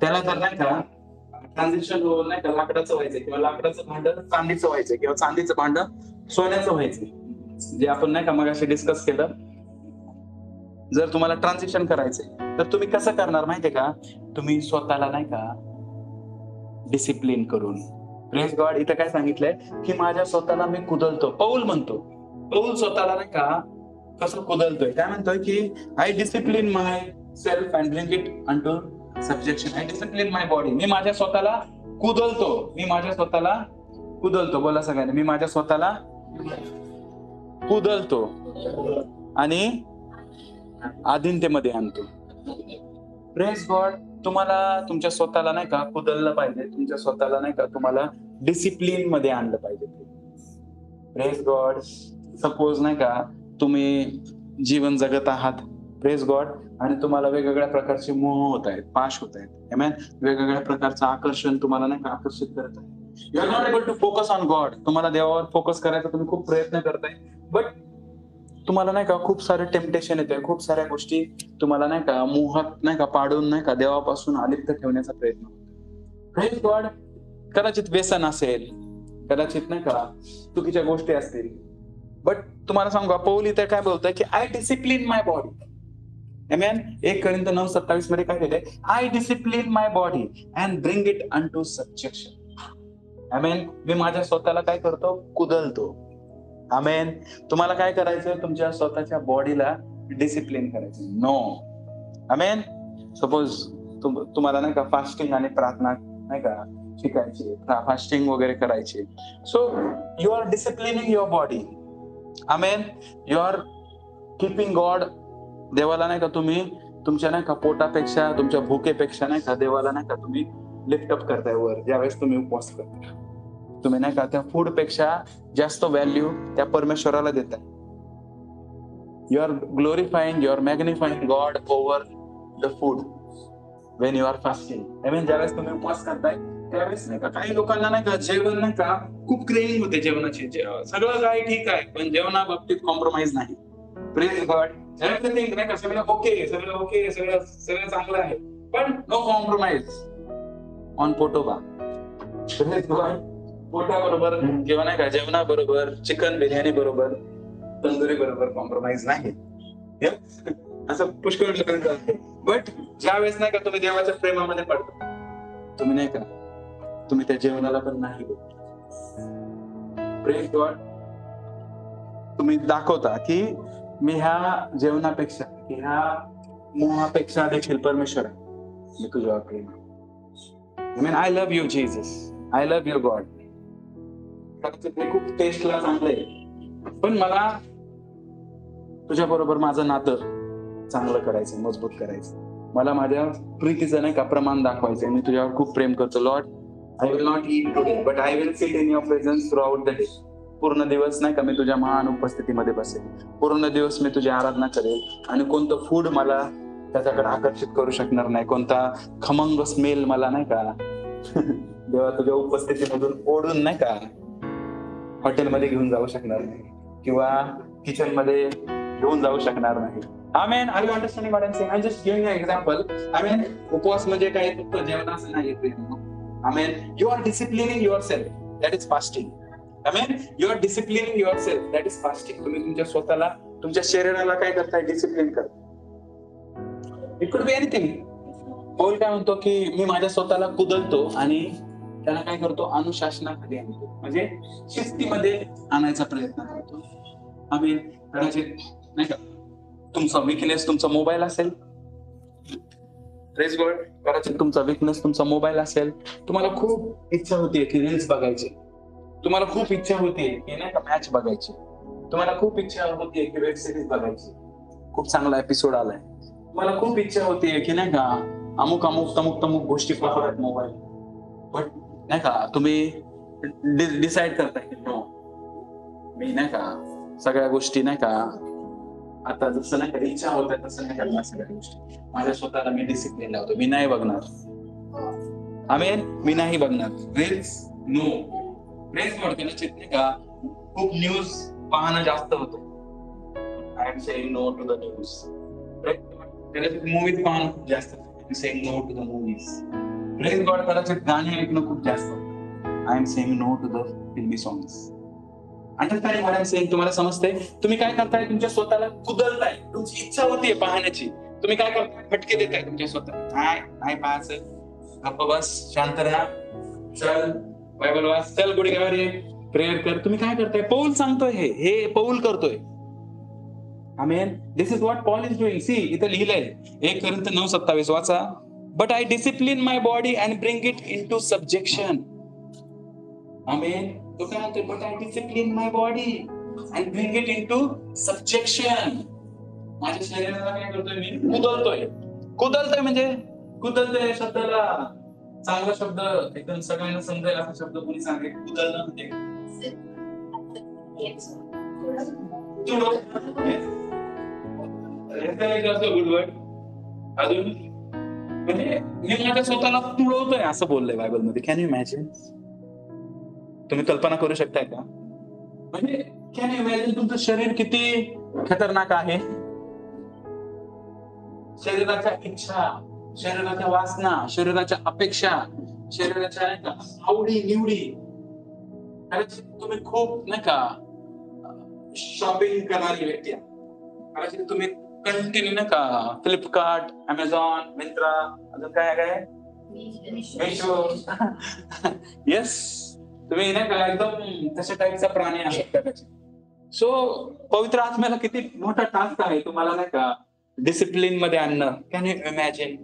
त्याला तर नाही का ट्रान्झिशन नाही का लाकडाचं व्हायचं, किंवा लाकडाचं भांड चांदीचं व्हायचं, किंवा चांदीचं भांड सोन्याचं व्हायचं, जे आपण नाही का मगाशी डिस्कस केलं. जर तुम्हाला ट्रान्झिशन करायचंय तर तुम्ही कसं करणार माहितीये का? तुम्ही स्वतःला नाही का डिसिप्लिन करून. Praise God. इथं काय सांगितलंय की माझ्या स्वतःला मी कुदलतो. पौल म्हणतो, पौल स्वतःला नाही का कसं कुदलतोय, काय म्हणतोय की I discipline myself and bring it unto subjection. I discipline my body. मी माझ्या स्वतःला कुदलतो, मी माझ्या स्वतःला कुदलतो. बोला सगळ्यांनी, मी माझ्या स्वतःला कुदलतो आणि आधीनतेमध्ये आणतो. Praise God. तुम्हाला तुमच्या स्वतःला नाही का कुदललं पाहिजे, तुमच्या स्वतःला नाही का तुम्हाला डिसिप्लिन मध्ये आणलं पाहिजे. Praise God. सपोज नाही का तुम्ही जीवन जगत आहात, प्रेज गॉड, आणि तुम्हाला वेगवेगळ्या प्रकारचे मोह होत आहेत, पाश होत आहेत, आमेन, वेगवेगळ्या प्रकारचं आकर्षण तुम्हाला नाही का आकर्षित करत आहे. You are not able to focus on God. तुम्हाला देवावर फोकस करायचा तुम्ही खूप प्रयत्न करताय, बट तुम्हाला नाही का खूप सारे टेम्पटेशन येते, खूप साऱ्या गोष्टी तुम्हाला नाही का मोहात नाही का पाडून नाही का देवापासून अलिप्त ठेवण्याचा प्रयत्न होतो. Praise God. कदाचित व्यसन असेल, कदाचित नाही का चुकीच्या गोष्टी असतील, बट तुम्हाला सांगू पौल इथे काय बोलतोय की I discipline my body. Amen. 1 Corinth 9:27 मध्ये काय लिहिलंय? I discipline my body and bring it unto subjection. Amen. मी माझ्या स्वतःला काय करतो? कुदलतो. आमेन. तुम्हाला काय करायचं? तुमच्या स्वतःच्या बॉडीला डिसिप्लिन करायचं. नो. आमेन. सपोज तुम्हाला नाही का फास्टिंग आणि प्रार्थना नाही का शिकायची, फास्टिंग वगैरे करायची. So you are disciplining your body. Amen. You are keeping God. देवाला नाही का तुम्ही तुमच्या नाही का पोटापेक्षा, तुमच्या भुकेपेक्षा नाही का देवाला नाही का तुम्ही लिफ्ट अप करताय वर, ज्यावेळेस तुम्ही उपवास करताय. तुम्ही नाही का त्या फूड पेक्षा जास्त व्हॅल्यू त्या परमेश्वराला देताय. You are glorifying, you are magnifying God over the food when you are fasting. I mean ज्यावेळेस तुम्ही उपवास करताय त्यावेळेस नाही का काही लोकांना नाही का जेवण नाही का खूप क्रेविंग होते जेवणाची. सगळं काही ठीक आहे, पण जेवणा बाबतीत कॉम्प्रोमाइज नाही. Praise God. एव्हरीथिंग नाही का सगळं ओके, सगळं चांगलं आहे, पण नो कॉम्प्रोमाइज ऑन पोटोबा. Praise God. पोटाबरोबर किंवा नाही का जेवणाबरोबर, चिकन बिर्याणी बरोबर, तंदुरी बरोबर कॉम्प्रोमाइज नाही. असं पुष्कळ लोकांचं आहे. बट ज्यावेळेस नाही का तुम्ही देवाच्या प्रेमामध्ये पडता, तुम्ही नाही का तुम्ही त्या जेवणाला पण नाही बोलता. Praise God. तुम्ही दाखवता की मी ह्या जेवणापेक्षा, की ह्या मोहापेक्षा देखील परमेश्वर आहे, मी तुझ्यावर प्रेम आहे. Mean I love you Jesus, I love you God. ते खूप टेस्टला चांगलं आहे, पण मला तुझ्या बरोबर माझं नातं चांगलं करायचं, मजबूत करायचं. मला माझ्या प्रीतीचं नाही का प्रमाण दाखवायचं. मी तुझ्यावर खूप प्रेम करतो. Lord, I will not eat today, but I will sit in your presence through out the day. पूर्ण दिवस नाही का मी तुझ्या महान उपस्थितीमध्ये बसेल. पूर्ण दिवस मी तुझी आराधना करेल, आणि कोणतं फूड मला त्याच्याकडे आकर्षित करू शकणार नाही, कोणता खमंग स्मेल मला नाही का देवा तुझ्या उपस्थितीमधून ओढून नाही का हॉटेलमध्ये घेऊन जाऊ शकणार नाही, किंवा किचन मध्ये घेऊन जाऊ शकणार नाही. Amen. Are you understanding what I am saying? I just giving a example. Amen. उपवास म्हणजे काय फक्त जेवण असं नाही. Amen. You are disciplining yourself, that is fasting. Amen. You are disciplining yourself, that is fasting. तुम्ही तुमच्या स्वतःला, तुमच्या शरीराला काय करताय? डिसिप्लिन करताय. It could be anything. Paul काय म्हणतो की मी माझ्या स्वतःला कुदलतो आणि त्याला काय करतो? अनुशासनाखाली आणतो, म्हणजे शिस्तीमध्ये आणायचा प्रयत्न करतो. आम्ही कदाचित नाही का तुमचा विकनेस तुमचा मोबाईल असेल. Praise God. कदाचित तुमचा विकनेस तुमचा मोबाईल असेल. तुम्हाला खूप इच्छा होतीये की रील्स बघायची, तुम्हाला खूप इच्छा होतीये की नाही का मॅच बघायची, तुम्हाला खूप इच्छा होतीये की वेब सिरीज बघायची, खूप चांगला एपिसोड आलाय, तुम्हाला खूप इच्छा होतीये की नाही का अमुक गोष्टी पाहतात मोबाईल. बट नाही का तुम्ही डिसाइड करताय की नो, मी नाही का सगळ्या गोष्टी नाही का आता जसं नाही का इच्छा होत आहे तसं नाही करणार. सगळ्या गोष्टी माझ्या स्वतःला मी डिसिप्लिन लावतो. मी नाही बघणार. आमेन. मी नाही बघणार रील्स. नो. Praise God. कदाचित नाही का खूप न्यूज पाहणं जास्त होतं. I am saying no to the news. कदाचित मूवीज पाहणं खूप जास्त होतं. I am saying no to the movies. Praise God. कदाचित गाणी ऐकणं खूप जास्त होतं. I am saying no to the filmi songs. Understanding what I am saying? तुम्हाला समजते? तुम्ही काय करताय? तुमच्या स्वतःला कुदलताय. तुमची इच्छा होतीये पाहण्याची, तुम्ही काय करताय? फटके देताय तुमच्या स्वतःला. नाही पाहायचं, गप्प बस, शांत राहा, चल बायबल वाच, चल गुढीगावर ये, प्रेयर कर. तुम्ही काय करताय? पौल सांगतोय हे पौल करतोय. Amen. This is what Paul is doing. See इथं लिहिलंय 1 कोरिंथ 9:27 वाचा. But I discipline my body and bring it into subjection. Amen. तो काय म्हणतोय? But I discipline my body and bring it into subjection. माझ्या शरीराला काय करतोय? मी कुदलतोय. कुदलतोय म्हणजे कुदलतोय शब्दाला चांगला शब्द एकदम सगळ्यांना समजेल असा शब्द कोणी सांगेल? कुदळणं म्हणजे गुडवर्ड. अजून म्हणजे मी माझ्या स्वतःला तुळवतोय असं बोललंय बायबल मध्ये. Can you imagine? तुम्ही कल्पना करू शकताय का? म्हणजे कॅन यू इमॅजिन तुमचं शरीर किती खतरनाक आहे? शरीराच्या इच्छा, शरीराच्या वासना, शरीराच्या अपेक्षा, शरीराच्या नाही का आवडी निवडी. तुम्ही खूप नाही का शॉपिंग करणारी व्यक्ती आहे. कदाचित तुम्ही कंटिन्यू नाही का फ्लिपकार्ट, अमेझॉन, मिंत्रा, अजून काय काय मेशो. येस, तुम्ही नाही का एकदम तशा टाईपचा प्राणी आहात कदाचित. सो पवित्र आत्म्याला किती मोठा टास्क आहे तुम्हाला नाही का डिसिप्लिन मध्ये आणणं. Can you imagine?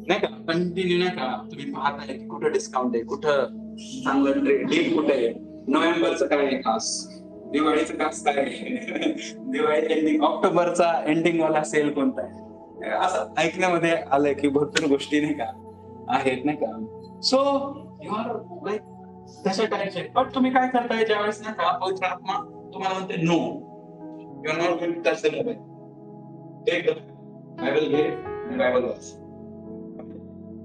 नाही का कंटिन्यू नाही का तुम्ही पाहताय की कुठं डिस्काउंट आहे, कुठं चांगलं डील कुठे आहे, नोव्हेंबरचं काय आहे खास, दिवाळीचं खास काय आहे, दिवाळी एंडिंग, ऑक्टोबरचा एंडिंग वाला सेल कोणता आहे, असं ऐकण्यामध्ये आलंय की भरपूर गोष्टी नाही का आहेत नाही का. सो यू आर लाईक तशा टाईपचे. पण तुम्ही काय करताय ज्यावेळेस नाही का पवित्र आत्मा तुम्हाला म्हणते no, you are not going to touch the mobile, take the Bible घे आणि बायबल वाच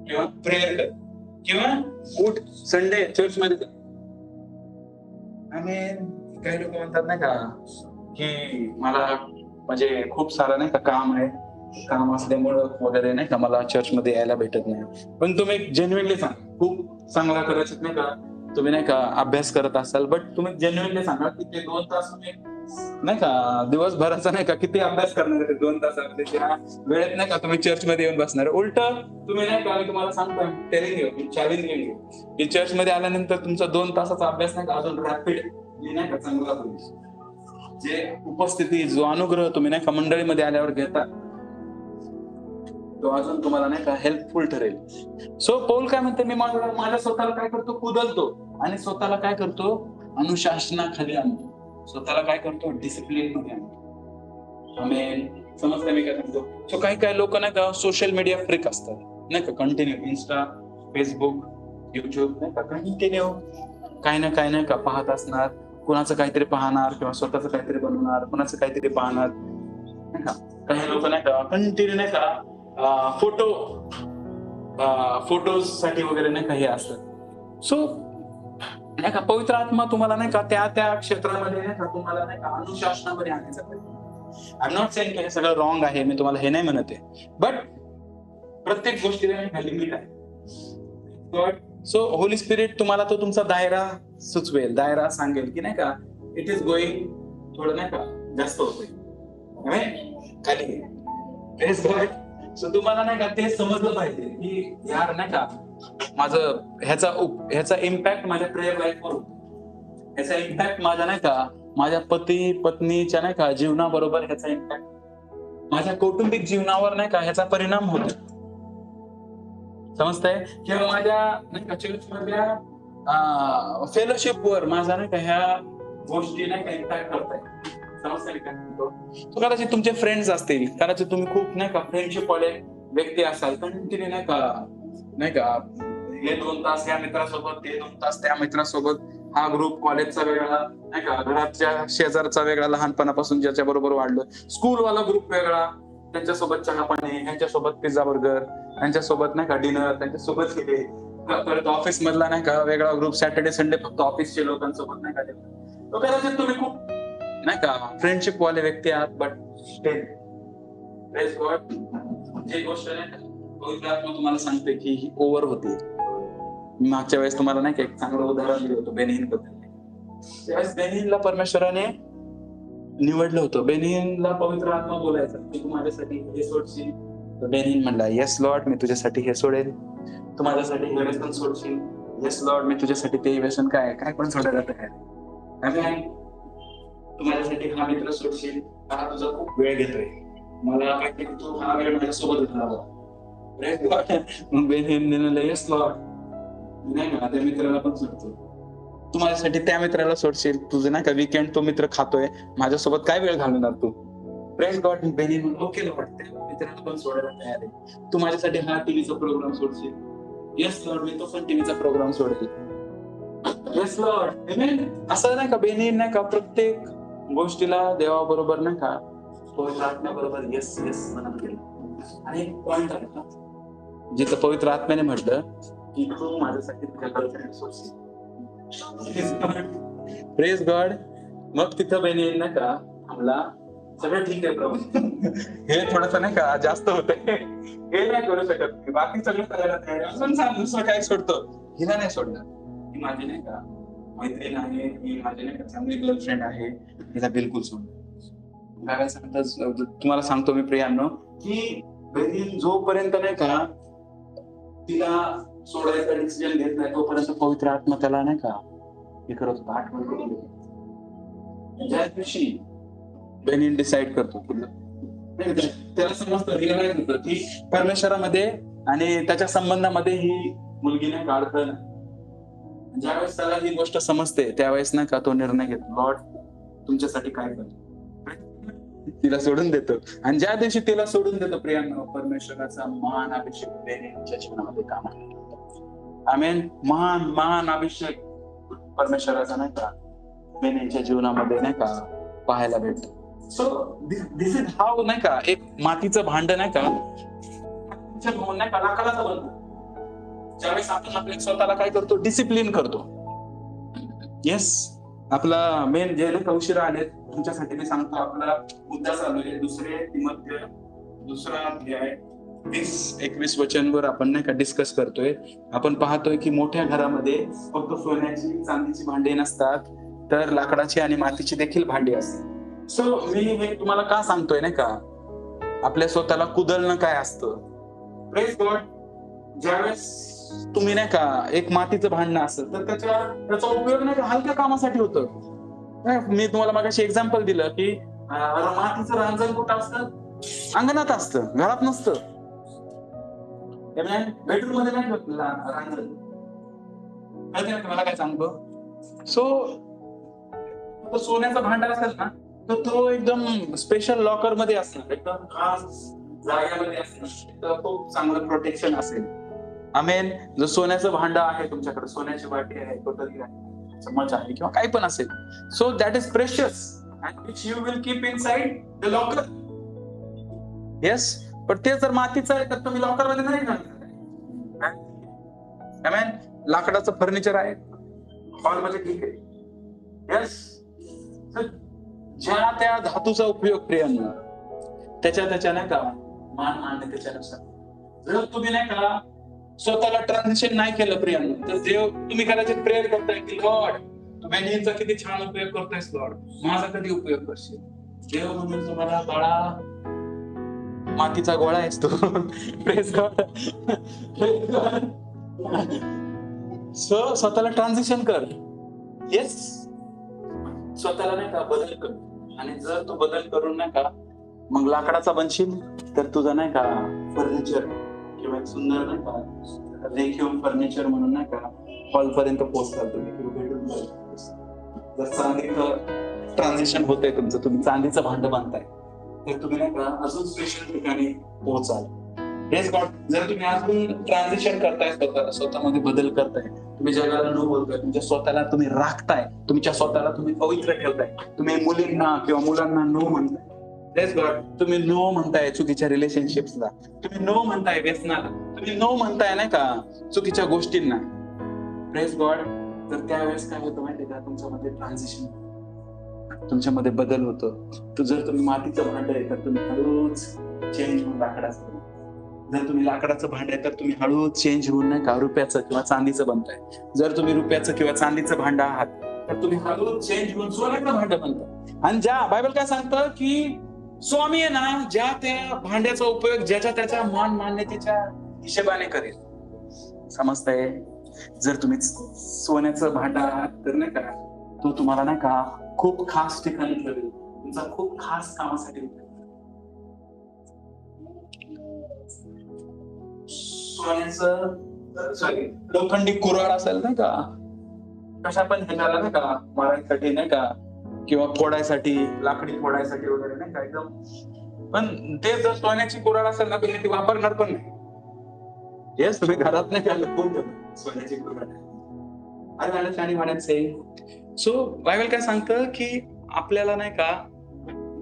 किंवा प्रेयर कर किंवा उठ संडे चर्च मध्ये जा. आणि काही लोक म्हणतात नाही का की मला म्हणजे खूप सारं नाही का काम आहे, काम असल्यामुळं वगैरे नाही का मला चर्च मध्ये यायला भेटत नाही. पण तुम्ही जेन्युइनली सांगा, खूप चांगला कदाचित नाही का तुम्ही नाही का अभ्यास करत असाल, बट तुम्ही जेन्युइनली सांगा की ते 2 तास तुम्ही नाही का दिवसभराचा नाही का किती अभ्यास करणार आहे 2 तासामध्ये, त्या वेळेत नाही का तुम्ही चर्च मध्ये येऊन बसणार. उलट तुम्ही नाही का मी तुम्हाला सांगतोय, टेलिंग यू, चॅलेंज घेऊ की चर्च मध्ये आल्यानंतर तुमचा 2 तासाचा अभ्यास नाही का अजून रॅपिड नाही का चांगला होईल. जे उपस्थिती, जो अनुग्रह तुम्ही नाही का मंडळीमध्ये आल्यावर घेता तो अजून तुम्हाला नाही का हेल्पफुल ठरेल. सो पौल काय म्हणते, मी माझ्या स्वतःला काय करतो, कुदलतो आणि स्वतःला काय करतो, अनुशासनाखाली आणतो. स्वतःला काय करतो, डिसिप्लिन मध्ये आणतो. आमेन. समजतं मी काय म्हणतो? सो काही लोक नाही का सोशल मीडिया फ्रिक असतात नाही का, कंटिन्यू इन्स्टा, फेसबुक, युट्यूब नाही का कंटिन्यू काही ना काही नाही का पाहत असणार. कुणाचं काहीतरी पाहणार किंवा स्वतःच काहीतरी बनवणार, कुणाचं काहीतरी पाहणार नाही का. काही लोक नाही का कंटिन्यू नाही का फोटोज साठी वगैरे नाही का हे असतं. सो नाही का पवित्र आत्मा तुम्हाला नाही का त्या क्षेत्रामध्ये नाही का तुम्हाला नाही का अनुशासनामध्ये आणायचा प्रयत्न. I am not saying hey सगळं रॉंग आहे, मी तुम्हाला हे नाही म्हणत आहे, बट प्रत्येक गोष्टीला नाही का लिमिट आहे. सो होली स्पिरिट तुम्हाला तो तुमचा दायरा सुचवेल, दायरा सांगेल की नाही का इट इज गोइंग थोडं नाही का जास्त होतंय खाली. सो तुम्हाला नाही का ते समजलं पाहिजे की यार नाही का माझं ह्याचा इम्पॅक्ट माझ्या प्रेयर लाईफवर होतो, ह्याचा इम्पॅक्ट माझ्या नाही का माझ्या पती पत्नीच्या नाही का जीवनाबरोबर ह्याचा इम्पॅक्ट माझ्या कौटुंबिक जीवनावर नाही का ह्याचा परिणाम होतो. समजतंय? किंवा माझ्या नाही का चर्च मधल्या फेलोशिप वर माझा नाही का ह्या गोष्टी नाही का इम्पॅक्ट करताय. समजतंय का? तो कदाचित तुमचे फ्रेंड्स असतील, कदाचित तुम्ही खूप नाही का फ्रेंडशिप वाले व्यक्ती असाल, कंटिन्यू नाही का हे 2 तास या मित्रासोबत, ते 2 तास त्या मित्रासोबत, हा ग्रुप कॉलेजचा वेगळा नाही का, घराच्या शेजारचा वेगळा, लहानपणापासून ज्याच्या बरोबर वाढलं, स्कूलवाला ग्रुप वेगळा, त्यांच्यासोबत चहा पाणी, ह्यांच्यासोबत पिझ्झा बर्गर, त्यांच्यासोबत नाही का डिनर, त्यांच्यासोबत गेले. परत ऑफिस मधला नाही का वेगळा ग्रुप, सॅटर्डे संडे फक्त ऑफिसच्या लोकांसोबत नाही का. तो कदाचित तुम्ही खूप नाही का फ्रेंडशिप वाले व्यक्ती आहात, बट स्टिल प्रेज गॉड जे गोष्ट नाही का पवित्र आत्मा तुम्हाला सांगते की ही ओव्हर होती. मागच्या वेळेस तुम्हाला नाही का एक चांगलं उदाहरण दिलं होतं बेनिहीन बद्दल. त्यावेळेस बेनिहीनला परमेश्वराने निवडलं होतं. बेनिहीनला पवित्र आत्मा बोलायचा की तू माझ्यासाठी हे सोडशील, तर बेनिहीन म्हणला येस लॉर्ड मी तुझ्यासाठी हे सोडेल. तू माझ्यासाठी हे व्यसन सोडशील, येस लॉर्ड मी तुझ्यासाठी ते व्यसन काय पण सोडायला काय. तू माझ्यासाठी हा मित्र सोडशील, हा तुझा खूप वेळ घेतोय, मला काय तू हा वेळ माझ्यासोबत घालावा. मग बेनिहीन येस लॉर्ड नाही ना त्या मित्राला पण सोडतो. तू माझ्यासाठी त्या मित्राला सोडशील, तुझं नाही का वीकेंड तो मित्र खातोय, माझ्यासोबत काय वेळ घालवणार तू. Praise God. बेनिहीन ओके लॉर्ड त्या मित्रांना पण सोडायला तयार आहे. तू माझ्यासाठी हा टीव्हीचा प्रोग्राम सोडशील? येस लॉर्ड, मी तो पण टीव्हीचा प्रोग्राम सोडेल. येस लॉर्ड, आमेन. असं नाही का बेनी नाही का प्रत्येक गोष्टीला देवाबरोबर नाही का पवित्र आत्म्याबरोबर येस येस म्हणत गेलं. आणि एक पॉइंट आहे का जिथं पवित्र आत्म्याने म्हटलं की तू माझ्यासाठी तुझ्या गर्लफ्रेंड सोडशील. Praise God. मग तिथं बेनी नाही का थांबला, सगळं ठीक आहे प्रभू. हे थोडस नाही का जास्त होतंय, हे नाही करू शकत, बाकी सगळं करायला तयार आहे. अजून सांग दुसरं काय सोडतो, हिला नाही सोडणार. ही माझी नाही का मैत्रीण आहे, ही माझी नाही का चांगली गर्लफ्रेंड आहे, हिला बिलकुल सोडणार. काय सांगतात तुम्हाला सांगतो मी प्रियांनो, की बहीण जोपर्यंत नाही का तिला सोडायचा डिसिजन घेत नाही तोपर्यंत पवित्र आत्मा त्याला नाही का हे करत होता, आठवण करून देतो. ज्या दिवशी बहीण डिसाइड करतो त्याला समजतं, रिअलाइज होतं की परमेश्वरामध्ये आणि त्याच्या संबंधामध्ये ही मुलगी नाही का अडथळा नाही. ज्यावेळेस त्याला ही गोष्ट समजते त्यावेळेस नाही का तो निर्णय घेतो, लॉर्ड तुमच्यासाठी काय करतो, तिला सोडून देतो. आणि ज्या दिवशी तिला सोडून देतो प्रियांनो, परमेश्वराचा महान अभिषेक बहिणीच्या जीवनामध्ये काम आहे. आमेन. महान महान अभिषेक परमेश्वराचा नाही का बहिणीच्या जीवनामध्ये नाही का पाहायला भेटतो. सो दिस इज हाऊ नाही का एक मातीचं भांड नाही का नाही का लाकडाचं बनतं. ज्यावेळेस आपण आपल्या स्वतःला काय करतो, डिसिप्लिन करतो. येस, आपला मेन जे नाही का उशिरा आले तुमच्यासाठी मी सांगतो, आपला मुद्दा चालू आहे दुसरे तिमोथेय 2 अध्याय 20-21 वचनवर आपण नाही का डिस्कस करतोय. आपण पाहतोय की मोठ्या घरामध्ये फक्त सोन्याची चांदीची भांडी नसतात, तर लाकडाची आणि मातीची देखील भांडी असतात. सो मी हे तुम्हाला का सांगतोय नाही का, आपल्या स्वतःला कुदलणं काय असतं. Praise God. ज्यावेळेस तुम्ही नाही का एक मातीचं भांडण असेल तर त्याचा उपयोग नाही का हलक्या कामासाठी होतं. मी तुम्हाला मागाशी एक्झाम्पल दिलं की मातीचं रांजण कुठं असतं, अंगणात असतं, घरात नसतं. बेडरूम मध्ये नाही रांजण. मला काय सांगतो, सो सोन्याचा भांडा असेल ना तर तो एकदम स्पेशल लॉकर मध्ये असणार, एकदम खास जागेमध्ये असणार, तर खूप चांगलं प्रोटेक्शन असेल. आमेन. जर सोन्याचं भांडं आहे तुमच्याकडे, सोन्याची वाटी आहे, कटोरी आहे, चम्मच आहे किंवा काही पण असेल, so that is precious and which you will keep inside the locker. Yes, पण ते जर मातीचं आहे तर तुम्ही लॉकर मध्ये नाही घालणार. आमेन. लाकडाचं फर्निचर आहे हॉल मध्ये, ठीक आहे. येस, ज्या त्या धातूचा उपयोग प्रियांनो त्याच्या नाही का मान मान्यतेच्यानुसार. जर तुम्ही नाही का स्वतःला ट्रान्झिशन नाही केलं प्रियांनो, तर देव तुम्ही कदाचित प्रेयर करताय की लॉर्ड तू बहिणीचा किती छान उपयोग करतोयस, लॉर्ड माझा कधी उपयोग करशील. देव म्हणून तुम्हाला बाळा मातीचा गोळा आहेस तू. Praise God. स्वतःला ट्रान्झिशन कर. येस, स्वतःला नाही का बदल कर. आणि जर तू बदल करून नाही का मग लाकडाचा बनशील तर तुझा नाही का फर्निचर किंवा एक सुंदर नाही का रेखीव फर्निचर म्हणून नाही का हॉल पर्यंत पोहोचतात तुम्ही. जर चांदीचं ट्रान्झिशन होतंय तुमचं, तुम्ही चांदीचं भांड बांधताय तर तुम्ही नाही का अजून स्पेशल ठिकाणी पोहोचाल. हेच गॉड. जर तुम्ही अजून ट्रान्झिशन करताय, स्वतःमध्ये बदल करताय, तुम्ही जगाला न बोलताय, तुमच्या स्वतःला तुम्ही राखताय, तुमच्या स्वतःला तुम्ही पवित्र ठेवताय, तुम्ही मुलींना किंवा मुलांना नो म्हणताय. हेच गॉड. तुम्ही नो म्हणताय चुकीच्या रिलेशनशिप्सला, तुम्ही नो म्हणताय व्यसनाला, तुम्ही नो म्हणताय नाही का चुकीच्या गोष्टींना. Praise God. तर त्यावेळेस काय होतं माहितीये का, तुमच्यामध्ये ट्रान्झिशन, तुमच्यामध्ये बदल होतो. तर जर तुम्ही मातीचं भांड आहे तर तुम्ही हळूच चेंज होऊन लाकडाचं, जर तुम्ही लाकडाचं भांड आहे तर तुम्ही हळूच चेंज होऊन नाही का रुपयाचं किंवा चांदीचं बनताय. जर तुम्ही रुपयाचं किंवा चांदीचं भांड आहात तर तुम्ही हळूच चेंज होऊन सोन्याचं भांड बनता. आणि ज्या बायबल काय सांगतं की स्वामी आहे ना ज्या त्या भांड्याचा उपयोग ज्याच्या त्याच्या मान मान्यतेच्या हिशेबाने करेल. समजतंय. जर तुम्ही सोन्याचं भांड आहात तर नाही का तो तुम्हाला नाही का खूप खास ठिकाणी ठेवेल, तुमचा खूप खास कामासाठी. सोन्याचं सॉरी लोखंडी कुऱ्हाड असेल नाही का, कशा पण ह्याला नाही का मारायसाठी नाही का किंवा फोडायसाठी, लाकडी फोडायसाठी वगैरे नाही का एकदम पण ते जर सोन्याची कुऱ्हाड असेल ना तुम्ही ती वापरणार पण नाही. येस, तुम्ही घरात नाही सोन्याची कुऱ्हाड. आणि म्हणायचे सो बायबल काय सांगतं की आपल्याला नाही का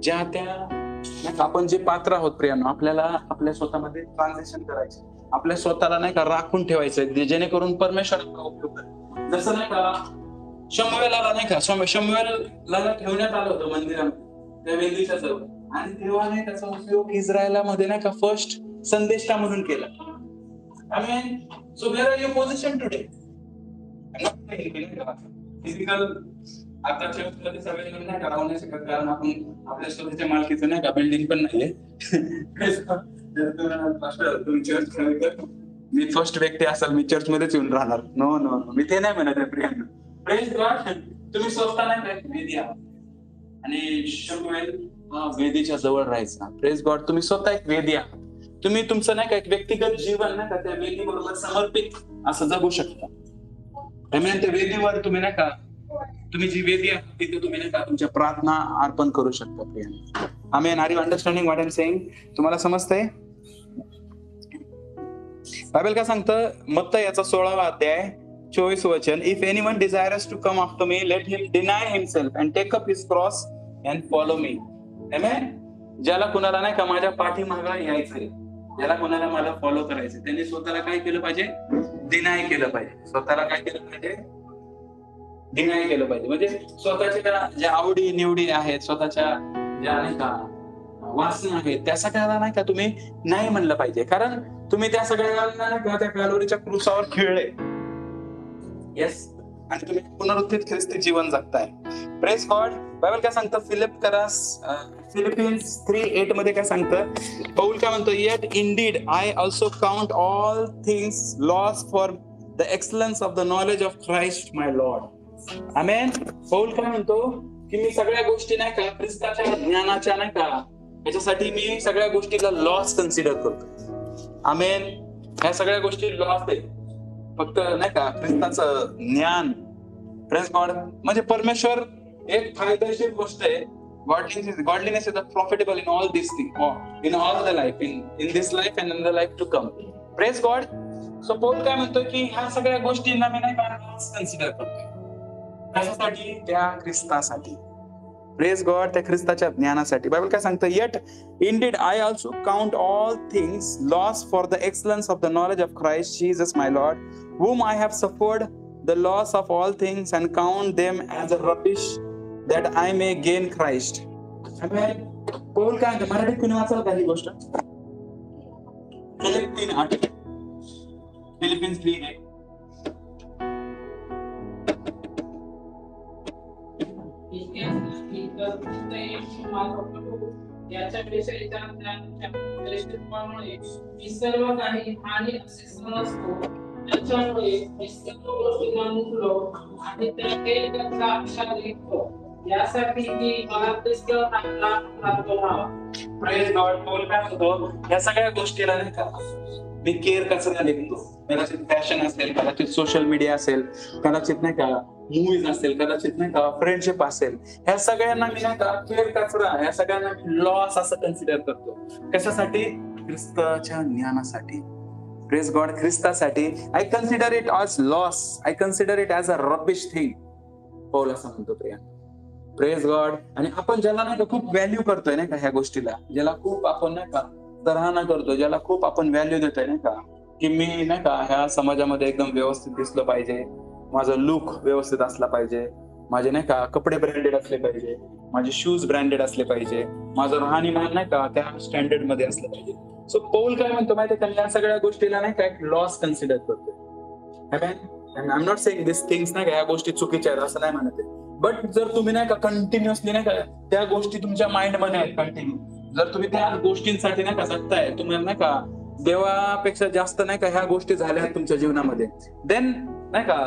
ज्या त्या नाही का आपण जे पात्र आहोत प्रियानो, आपल्याला आपल्या स्वतःमध्ये ट्रान्झॅक्शन करायचे, आपल्या स्वतःला नाही का राखून ठेवायचं जेणेकरून परमेश्वराचा उपयोग करेल. जसं नाही का शमूएलाला नाही का शमूएलला ठेवण्यात आलं होतं मंदिरामध्ये त्या वेदीच्या जवळ, आणि तेव्हा नाही त्याचा उपयोग इस्रायलामध्ये नाही का फर्स्ट संदेष्टा म्हणून केला. I mean so where are your position today? Physical आताच्या मध्ये सगळे नाही का राहू नाही शकत, कारण आपण आपल्या स्वतःच्या मालकीचं नाही का बिल्डिंग पण नाहीये. मी फर्स्ट व्यक्ती असाल मी चर्च मध्येच येऊन राहणार. नो नो नो, मी ते नाही म्हणत आहे प्रियांना. प्रेज गॉड, तुम्ही स्वतः नाही का वेदी आहात आणि शमूएल वेदीच्या जवळ राहायचा. प्रेज गॉड, तुम्ही स्वतः एक वेदी आहात. तुम्ही तुमचं नाही का एक व्यक्तिगत जीवन नाही का त्या वेदी बरोबर समर्पित असं जगू शकता. त्या वेदीवर तुम्ही नाही का तुम्ही जी वेदी आहे तिथे तुम्ही नाही का तुमच्या प्रार्थना अर्पण करू शकता प्रियांना. Amen. Are you understanding what I am saying? तुम्हाला समजतंय? बायबल काय सांगतं मत्ती याचा 16वा अध्याय 24 वचन, if anyone desires to come after me let him deny himself and take up his cross and follow me. Amen. ज्याला कुणाला नाही का माझ्या पाठीमागे यायचंय, ज्याला कोणाला मला फॉलो करायचं, त्यांनी स्वतःला काय केलं पाहिजे? डिनाय केलं पाहिजे. स्वतःला काय केलं पाहिजे? डिनाय केलं पाहिजे. म्हणजे स्वतःच्या ज्या आवडी निवडी आहेत, स्वतःच्या ज्या नाही का वासना आहेत, त्या सगळ्याला नाही का तुम्ही नाही म्हणलं पाहिजे, कारण तुम्ही त्या सगळ्याला नाही का त्या कॅलोरीच्या क्रूसावर खेळले. येस, आणि तुम्ही पुनरुत्थित ख्रिस्ती जीवन जगताय. Praise God. बायबल काय सांगतं फिलिपियन्स 3:8 मध्ये काय सांगतं? पौल काय म्हणतो? Yet indeed I also count all things loss for the excellence of the knowledge of Christ my Lord. Amen. Paul काय म्हणतो की मी सगळ्या गोष्टी नाही का ख्रिस्ताच्या ज्ञानाच्या नाही का याच्यासाठी मी सगळ्या गोष्टीला लॉस कन्सिडर करतो. आमेन. ह्या सगळ्या गोष्टी लॉस आहे, फक्त नाही का ख्रिस्ताचं ज्ञान. Praise God. म्हणजे परमेश्वर एक फायदेशीर गोष्ट आहे. Godliness is profitable in all these things, in all the life, in this life and in the life to come. Praise God. So Paul काय म्हणतो की ह्या सगळ्या गोष्टींना मी नाही का कन्सिडर करतो. कशासाठी? त्या ख्रिस्तासाठी. Praise God. त्या ख्रिस्ताच्या ज्ञानासाठी. बायबल काय सांगतं? Eight indeed I also count all things loss for the excellence of the knowledge of Christ Jesus my Lord, whom I have suffered the loss of all things and count them as a rubbish that I may gain Christ. Amen. Paul काय म्हणतो? मराठीत कुणी वाचाल का ही गोष्ट? Philippines 3:8. मी सर्व काही आणि असे समजतो, त्याच्यामुळे मी सर्व गोष्टींना मुकलो आणि त्याचा आशा देखतो, यासाठी की मला ख्रिस्त चांगला प्राप्त व्हावा. Praise God. पौल काय म्हणतो? या सगळ्या गोष्टीला नाही का मी केअर कचरा देखतो. कदाचित फॅशन असेल, कदाचित सोशल मीडिया असेल, कदाचित नाही का मूवीज असेल, कदाचित नाही का फ्रेंडशिप असेल, ह्या सगळ्यांना मी नाही का केअर कचरा, ह्या सगळ्यांना मी लॉस असं कन्सिडर करतो. कशासाठी? ख्रिस्ताच्या ज्ञानासाठी. Praise God. ख्रिस्तासाठी. I consider it as loss, I consider it as a rubbish thing. Paul असं म्हणतो प्रिया. Praise God. आणि आपण ज्याला नाही का खूप व्हॅल्यू करतोय नाही का ह्या गोष्टीला, ज्याला खूप आपण नाही का सराहना करतो, ज्याला खूप आपण व्हॅल्यू देतोय नाही का, की मी नाही का ह्या समाजामध्ये एकदम व्यवस्थित दिसलं पाहिजे, माझं लुक व्यवस्थित असला पाहिजे, माझे नाही का कपडे ब्रँडेड असले पाहिजे, माझे शूज ब्रँडेड असले पाहिजे, माझं राहणीमान नाही का त्या स्टँडर्ड मध्ये असलं पाहिजे. सो पौल काय म्हणतो माहिती आहे का, या सगळ्या गोष्टीला नाही का एक लॉस कन्सिडर करतोय. I am not saying this things नाही का या गोष्टी चुकीच्या आहेत असं नाही म्हणत आहे, बट जर तुम्ही नाही का कंटिन्युअसली नाही का त्या गोष्टी तुमच्या माइंड मध्ये आहेत कंटिन्यू, जर तुम्ही त्या गोष्टींसाठी नाही का जगताय, तुम्हाला नाही का देवापेक्षा जास्त नाही का ह्या गोष्टी झाल्या आहेत तुमच्या जीवनामध्ये, देन नाही का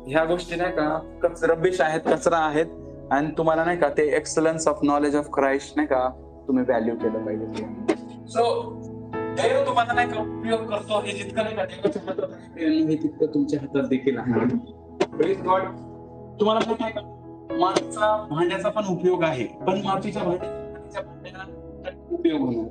ह्या गोष्टी नाही का रबिश आहेत, कचरा आहेत, आणि तुम्हाला नाही का ते excellence of knowledge of Christ नाही का तुम्ही व्हॅल्यू केलं पाहिजे. सो देव तुम्हाला नाही का उपयोग करतो हे जितकं नाही का देवाच्या हातात आहे हे तितकं तुमच्या हातात देखील आहे. Praise God. तुम्हाला माहिती आहे का मातीचा भांड्याचा पण उपयोग आहे, पण मातीच्या भांड्याला उपयोग होणार.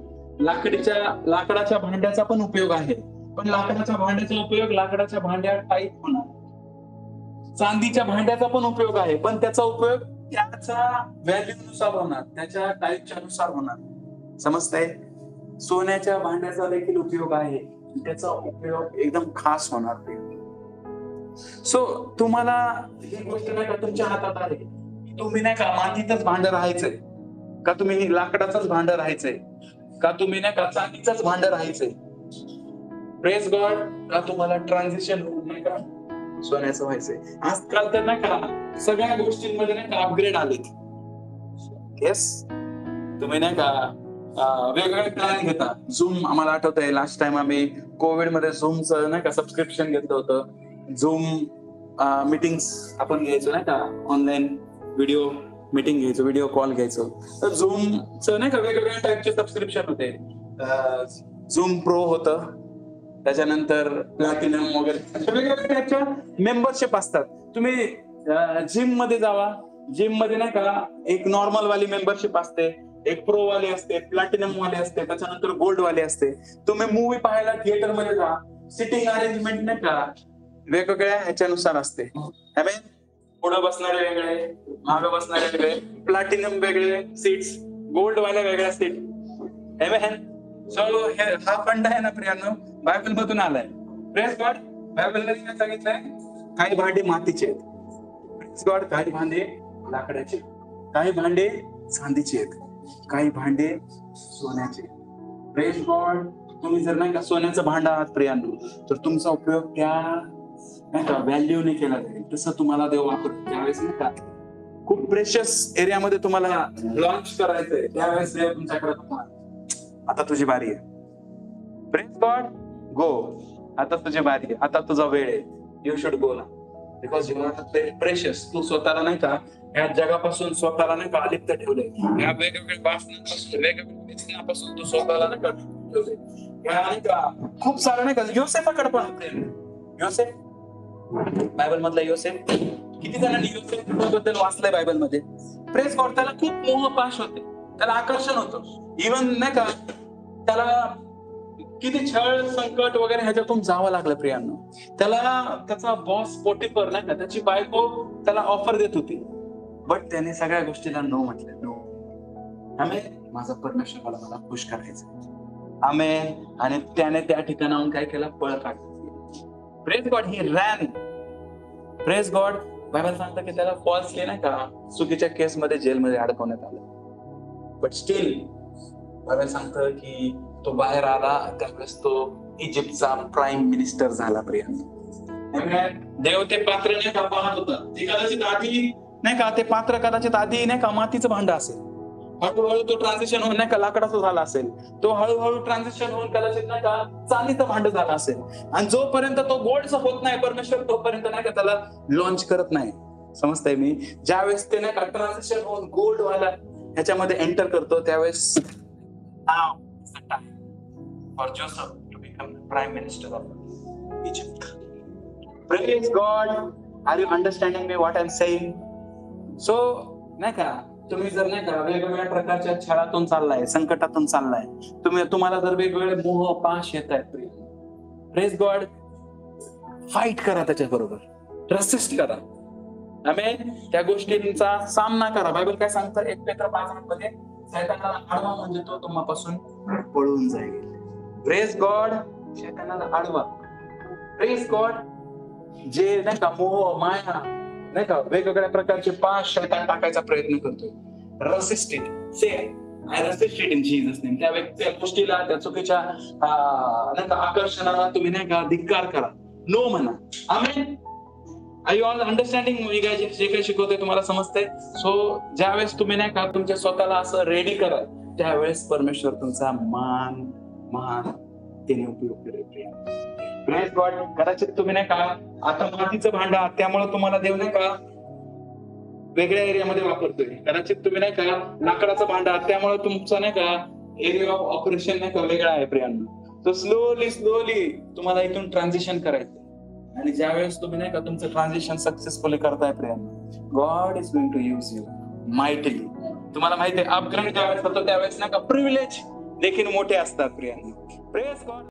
लाकडाच्या भांड्याचा पण उपयोग आहे, पण लाकडाच्या भांड्याचा उपयोग लाकडाच्या भांड्या टाईप होणार. चांदीच्या भांड्याचा पण उपयोग आहे, पण त्याचा उपयोग त्याच्या व्हॅल्यू नुसार होणार, त्याच्या टाईपच्या नुसार होणार. समजतंय? सोन्याच्या भांड्याचा देखील उपयोग आहे, त्याचा उपयोग एकदम खास होणार. सो तुम्हाला ही गोष्ट नाही का तुमच्या हातात आहे. तुम्ही नाही का मातीतच भांड राहायचंय का, तुम्ही लाकडाचंच भांड राहायचंय का, तुम्ही नाही का चांदीचंच भांड राहायचंय. Praise God. का तुम्हाला ट्रान्झिशन होऊन नाही का सोन्याचं व्हायचंय. आजकाल तर नाही का सगळ्या गोष्टींमध्ये नाही का अपग्रेड आलेत. येस, तुम्ही नाही का वेगवेगळे प्लॅन घेता. झूम आम्हाला आठवतंय लास्ट टाइम आम्ही कोविड मध्ये झूमचं नाही का सबस्क्रिप्शन घेतलं होतं. झूम मीटिंग्स आपण घ्यायचो नाही का, ऑनलाईन व्हिडिओ मीटिंग घ्यायचो, व्हिडिओ कॉल घ्यायचो. तर झूमचं नाही का वेगवेगळ्या टाईपचे सबस्क्रिप्शन होते. झूम प्रो होतं, त्याच्यानंतर प्लॅटिनम वगैरे वेगवेगळ्या टाईपच्या मेंबरशिप असतात. तुम्ही जिम मध्ये जावा, जिम मध्ये नाही का एक नॉर्मल वाली मेंबरशिप असते, एक प्रो वाली असते, प्लॅटिनम वाली असते, त्याच्यानंतर गोल्ड वाली असते. तुम्ही मूवी पाहायला थिएटर मध्ये जा, सिटिंग अरेंजमेंट नाही का वेगवेगळ्या ह्याच्यानुसार असते. पुढे बसणारे वेगळे, मागे बसणारे वेगळे, प्लॅटिनम वेगळे सीट्स, गोल्ड वाल्या वेगळ्या सीट. सो हा फंड आहे ना प्रियांनो, बायबल मधून आलाय. Praise God. बायबल मध्ये काय सांगितलंय? काही भांडे मातीचे आहेत, प्रेज गॉड. काही भांडे लाकडाचे, काही भांडे चांदीचे आहेत, काही भांडे सोन्याचे. Praise God. तुम्ही जर नाही का सोन्याचं भांड आहात प्रियांनो, तर तुमचा उपयोग त्या नाही का व्हॅल्यूने केला जाईल. तसं तुम्हाला देव वापरतो. त्यावेळेस नाही का खूप प्रेशियस एरियामध्ये तुम्हाला लॉन्च करायचंय, त्यावेळेस देव तुमच्याकडे आता तुझी बारी आहे. Praise God. गो. आता तुझी बारी आहे, आता तुझा वेळ आहे. यू शुड गो ना, बिकॉज यू आर प्रेशियस. तू स्वतःला नाही का या जगापासून स्वतःला नाही का अलिप्त ठेवले. या वेगवेगळ्या वासनांपासून, वेगवेगळ्या व्यसनापासून तू स्वतःला नाही का ठेवले. या नाही का खूप सारं नाही का योसेफाकडे पण. योसेफ, बायबल मधला योसेफ, किती जणांनी योसेफ बद्दल वाचलंय बायबल मध्ये. Praise God. त्याला खूप मोहपाश होते, त्याला आकर्षण होतं. इव्हन नाही का त्याला किती छळ संकट वगैरे ह्याच्यातून जावं लागलं प्रियांनो. त्याला त्याचा बॉस पोटिफर नाही का, त्याची बायको त्याला ऑफर देत होती, बट त्याने सगळ्या गोष्टीला नो म्हटले. नो. आमेन. माझा परमेश्वर मला खुश करायचं. आमेन. आणि त्याने त्या ठिकाणाहून काय केलं? पळ काढलं. Praise God. He ran. Praise God. Bible सांगतं की त्याला फॉल्सली नाही का चुकीच्या केसमध्ये जेलमध्ये अडकवण्यात आलं, बट स्टील बायबल सांगतं की तो बाहेर आला. त्यावेळेस तो इजिप्तचा प्राईम मिनिस्टर झाला. प्रियांनो, देव ते पात्र नाही का पाहत होता. ते कदाचित आधी नाही का, ते पात्र कदाचित आधी नाही का मातीचं भांड असेल, हळूहळू तो ट्रान्झिशन होऊन नाही का लाकडाचं झाला असेल, तो हळूहळू ट्रान्झिशन होऊन कदाचित नाही का चांदीचं भांड झाला असेल. आणि जोपर्यंत तो गोल्डचं होत नाही परमेश्वर, तोपर्यंत नाही का त्याला लॉन्च करत नाही. समजतंय मी? ज्यावेळेस ते नाही का ट्रान्झिशन होऊन गोल्ड वाला ह्याच्यामध्ये एंटर करतो, त्यावेळेस now is the time for Joseph to become the prime minister of Egypt. Praise God. Are you understanding me what I'm saying? So नाही का तुम्ही जर नाही का वेगवेगळ्या प्रकारच्या छळातून चाललाय, संकटातून चाललाय, तुम्हाला जर वेगवेगळे मोह पाश येत आहेत, प्रेज गॉड, फाईट करा त्याच्याबरोबर, रेसिस्ट करा. आमेन. त्या गोष्टींचा सामना करा. बायबल काय सांगतं? 1 पेत्र 5 मध्ये शैतानाला आडवा म्हणजे तो तुम्हापासून पळून जाईल. Praise God. शैतानाला आडवा. Praise God. जे नाही का मोह, माया नाही का वेगवेगळ्या प्रकारचे पाश शैतान टाकायचा प्रयत्न करतोय, resist it. Say I resist it in Jesus name. त्या गोष्टीला, त्या चुकीच्या नाही का आकर्षणाला तुम्ही नाही का धिक्कार करा, नो म्हणा. Amen. I you all understanding? मी काय जे काही शिकवतोय तुम्हाला समजतंय? सो ज्यावेळेस तुम्ही नाही का तुमच्या स्वतःला असं रेडी कराल, त्यावेळेस परमेश्वर तुमचा मान त्याने उपयोग करेल. Praise God. कदाचित तुम्ही नाही का आता मातीचं भांड आहात, त्यामुळे तुम्हाला देव नाही का वेगळ्या एरियामध्ये वापरतोय. कदाचित तुम्ही नाही का लाकडाचं भांड आहात, त्यामुळे तुमचं नाही का एरिया ऑफ ऑपरेशन नाही का वेगळा आहे प्रियांनो. तो स्लोली तुम्हाला इथून ट्रान्झिशन करायचं. आणि ज्यावेळेस तुम्ही नाही का तुमचं ट्रान्झिशन सक्सेसफुली करताय प्रियांनो, God is going to use you mightily. तुम्हाला माहिती आहे अपग्रेड ज्यावेळेस होतो त्यावेळेस ना का प्रिव्हिलेज देखील मोठे असतात प्रियांनो. Praise God.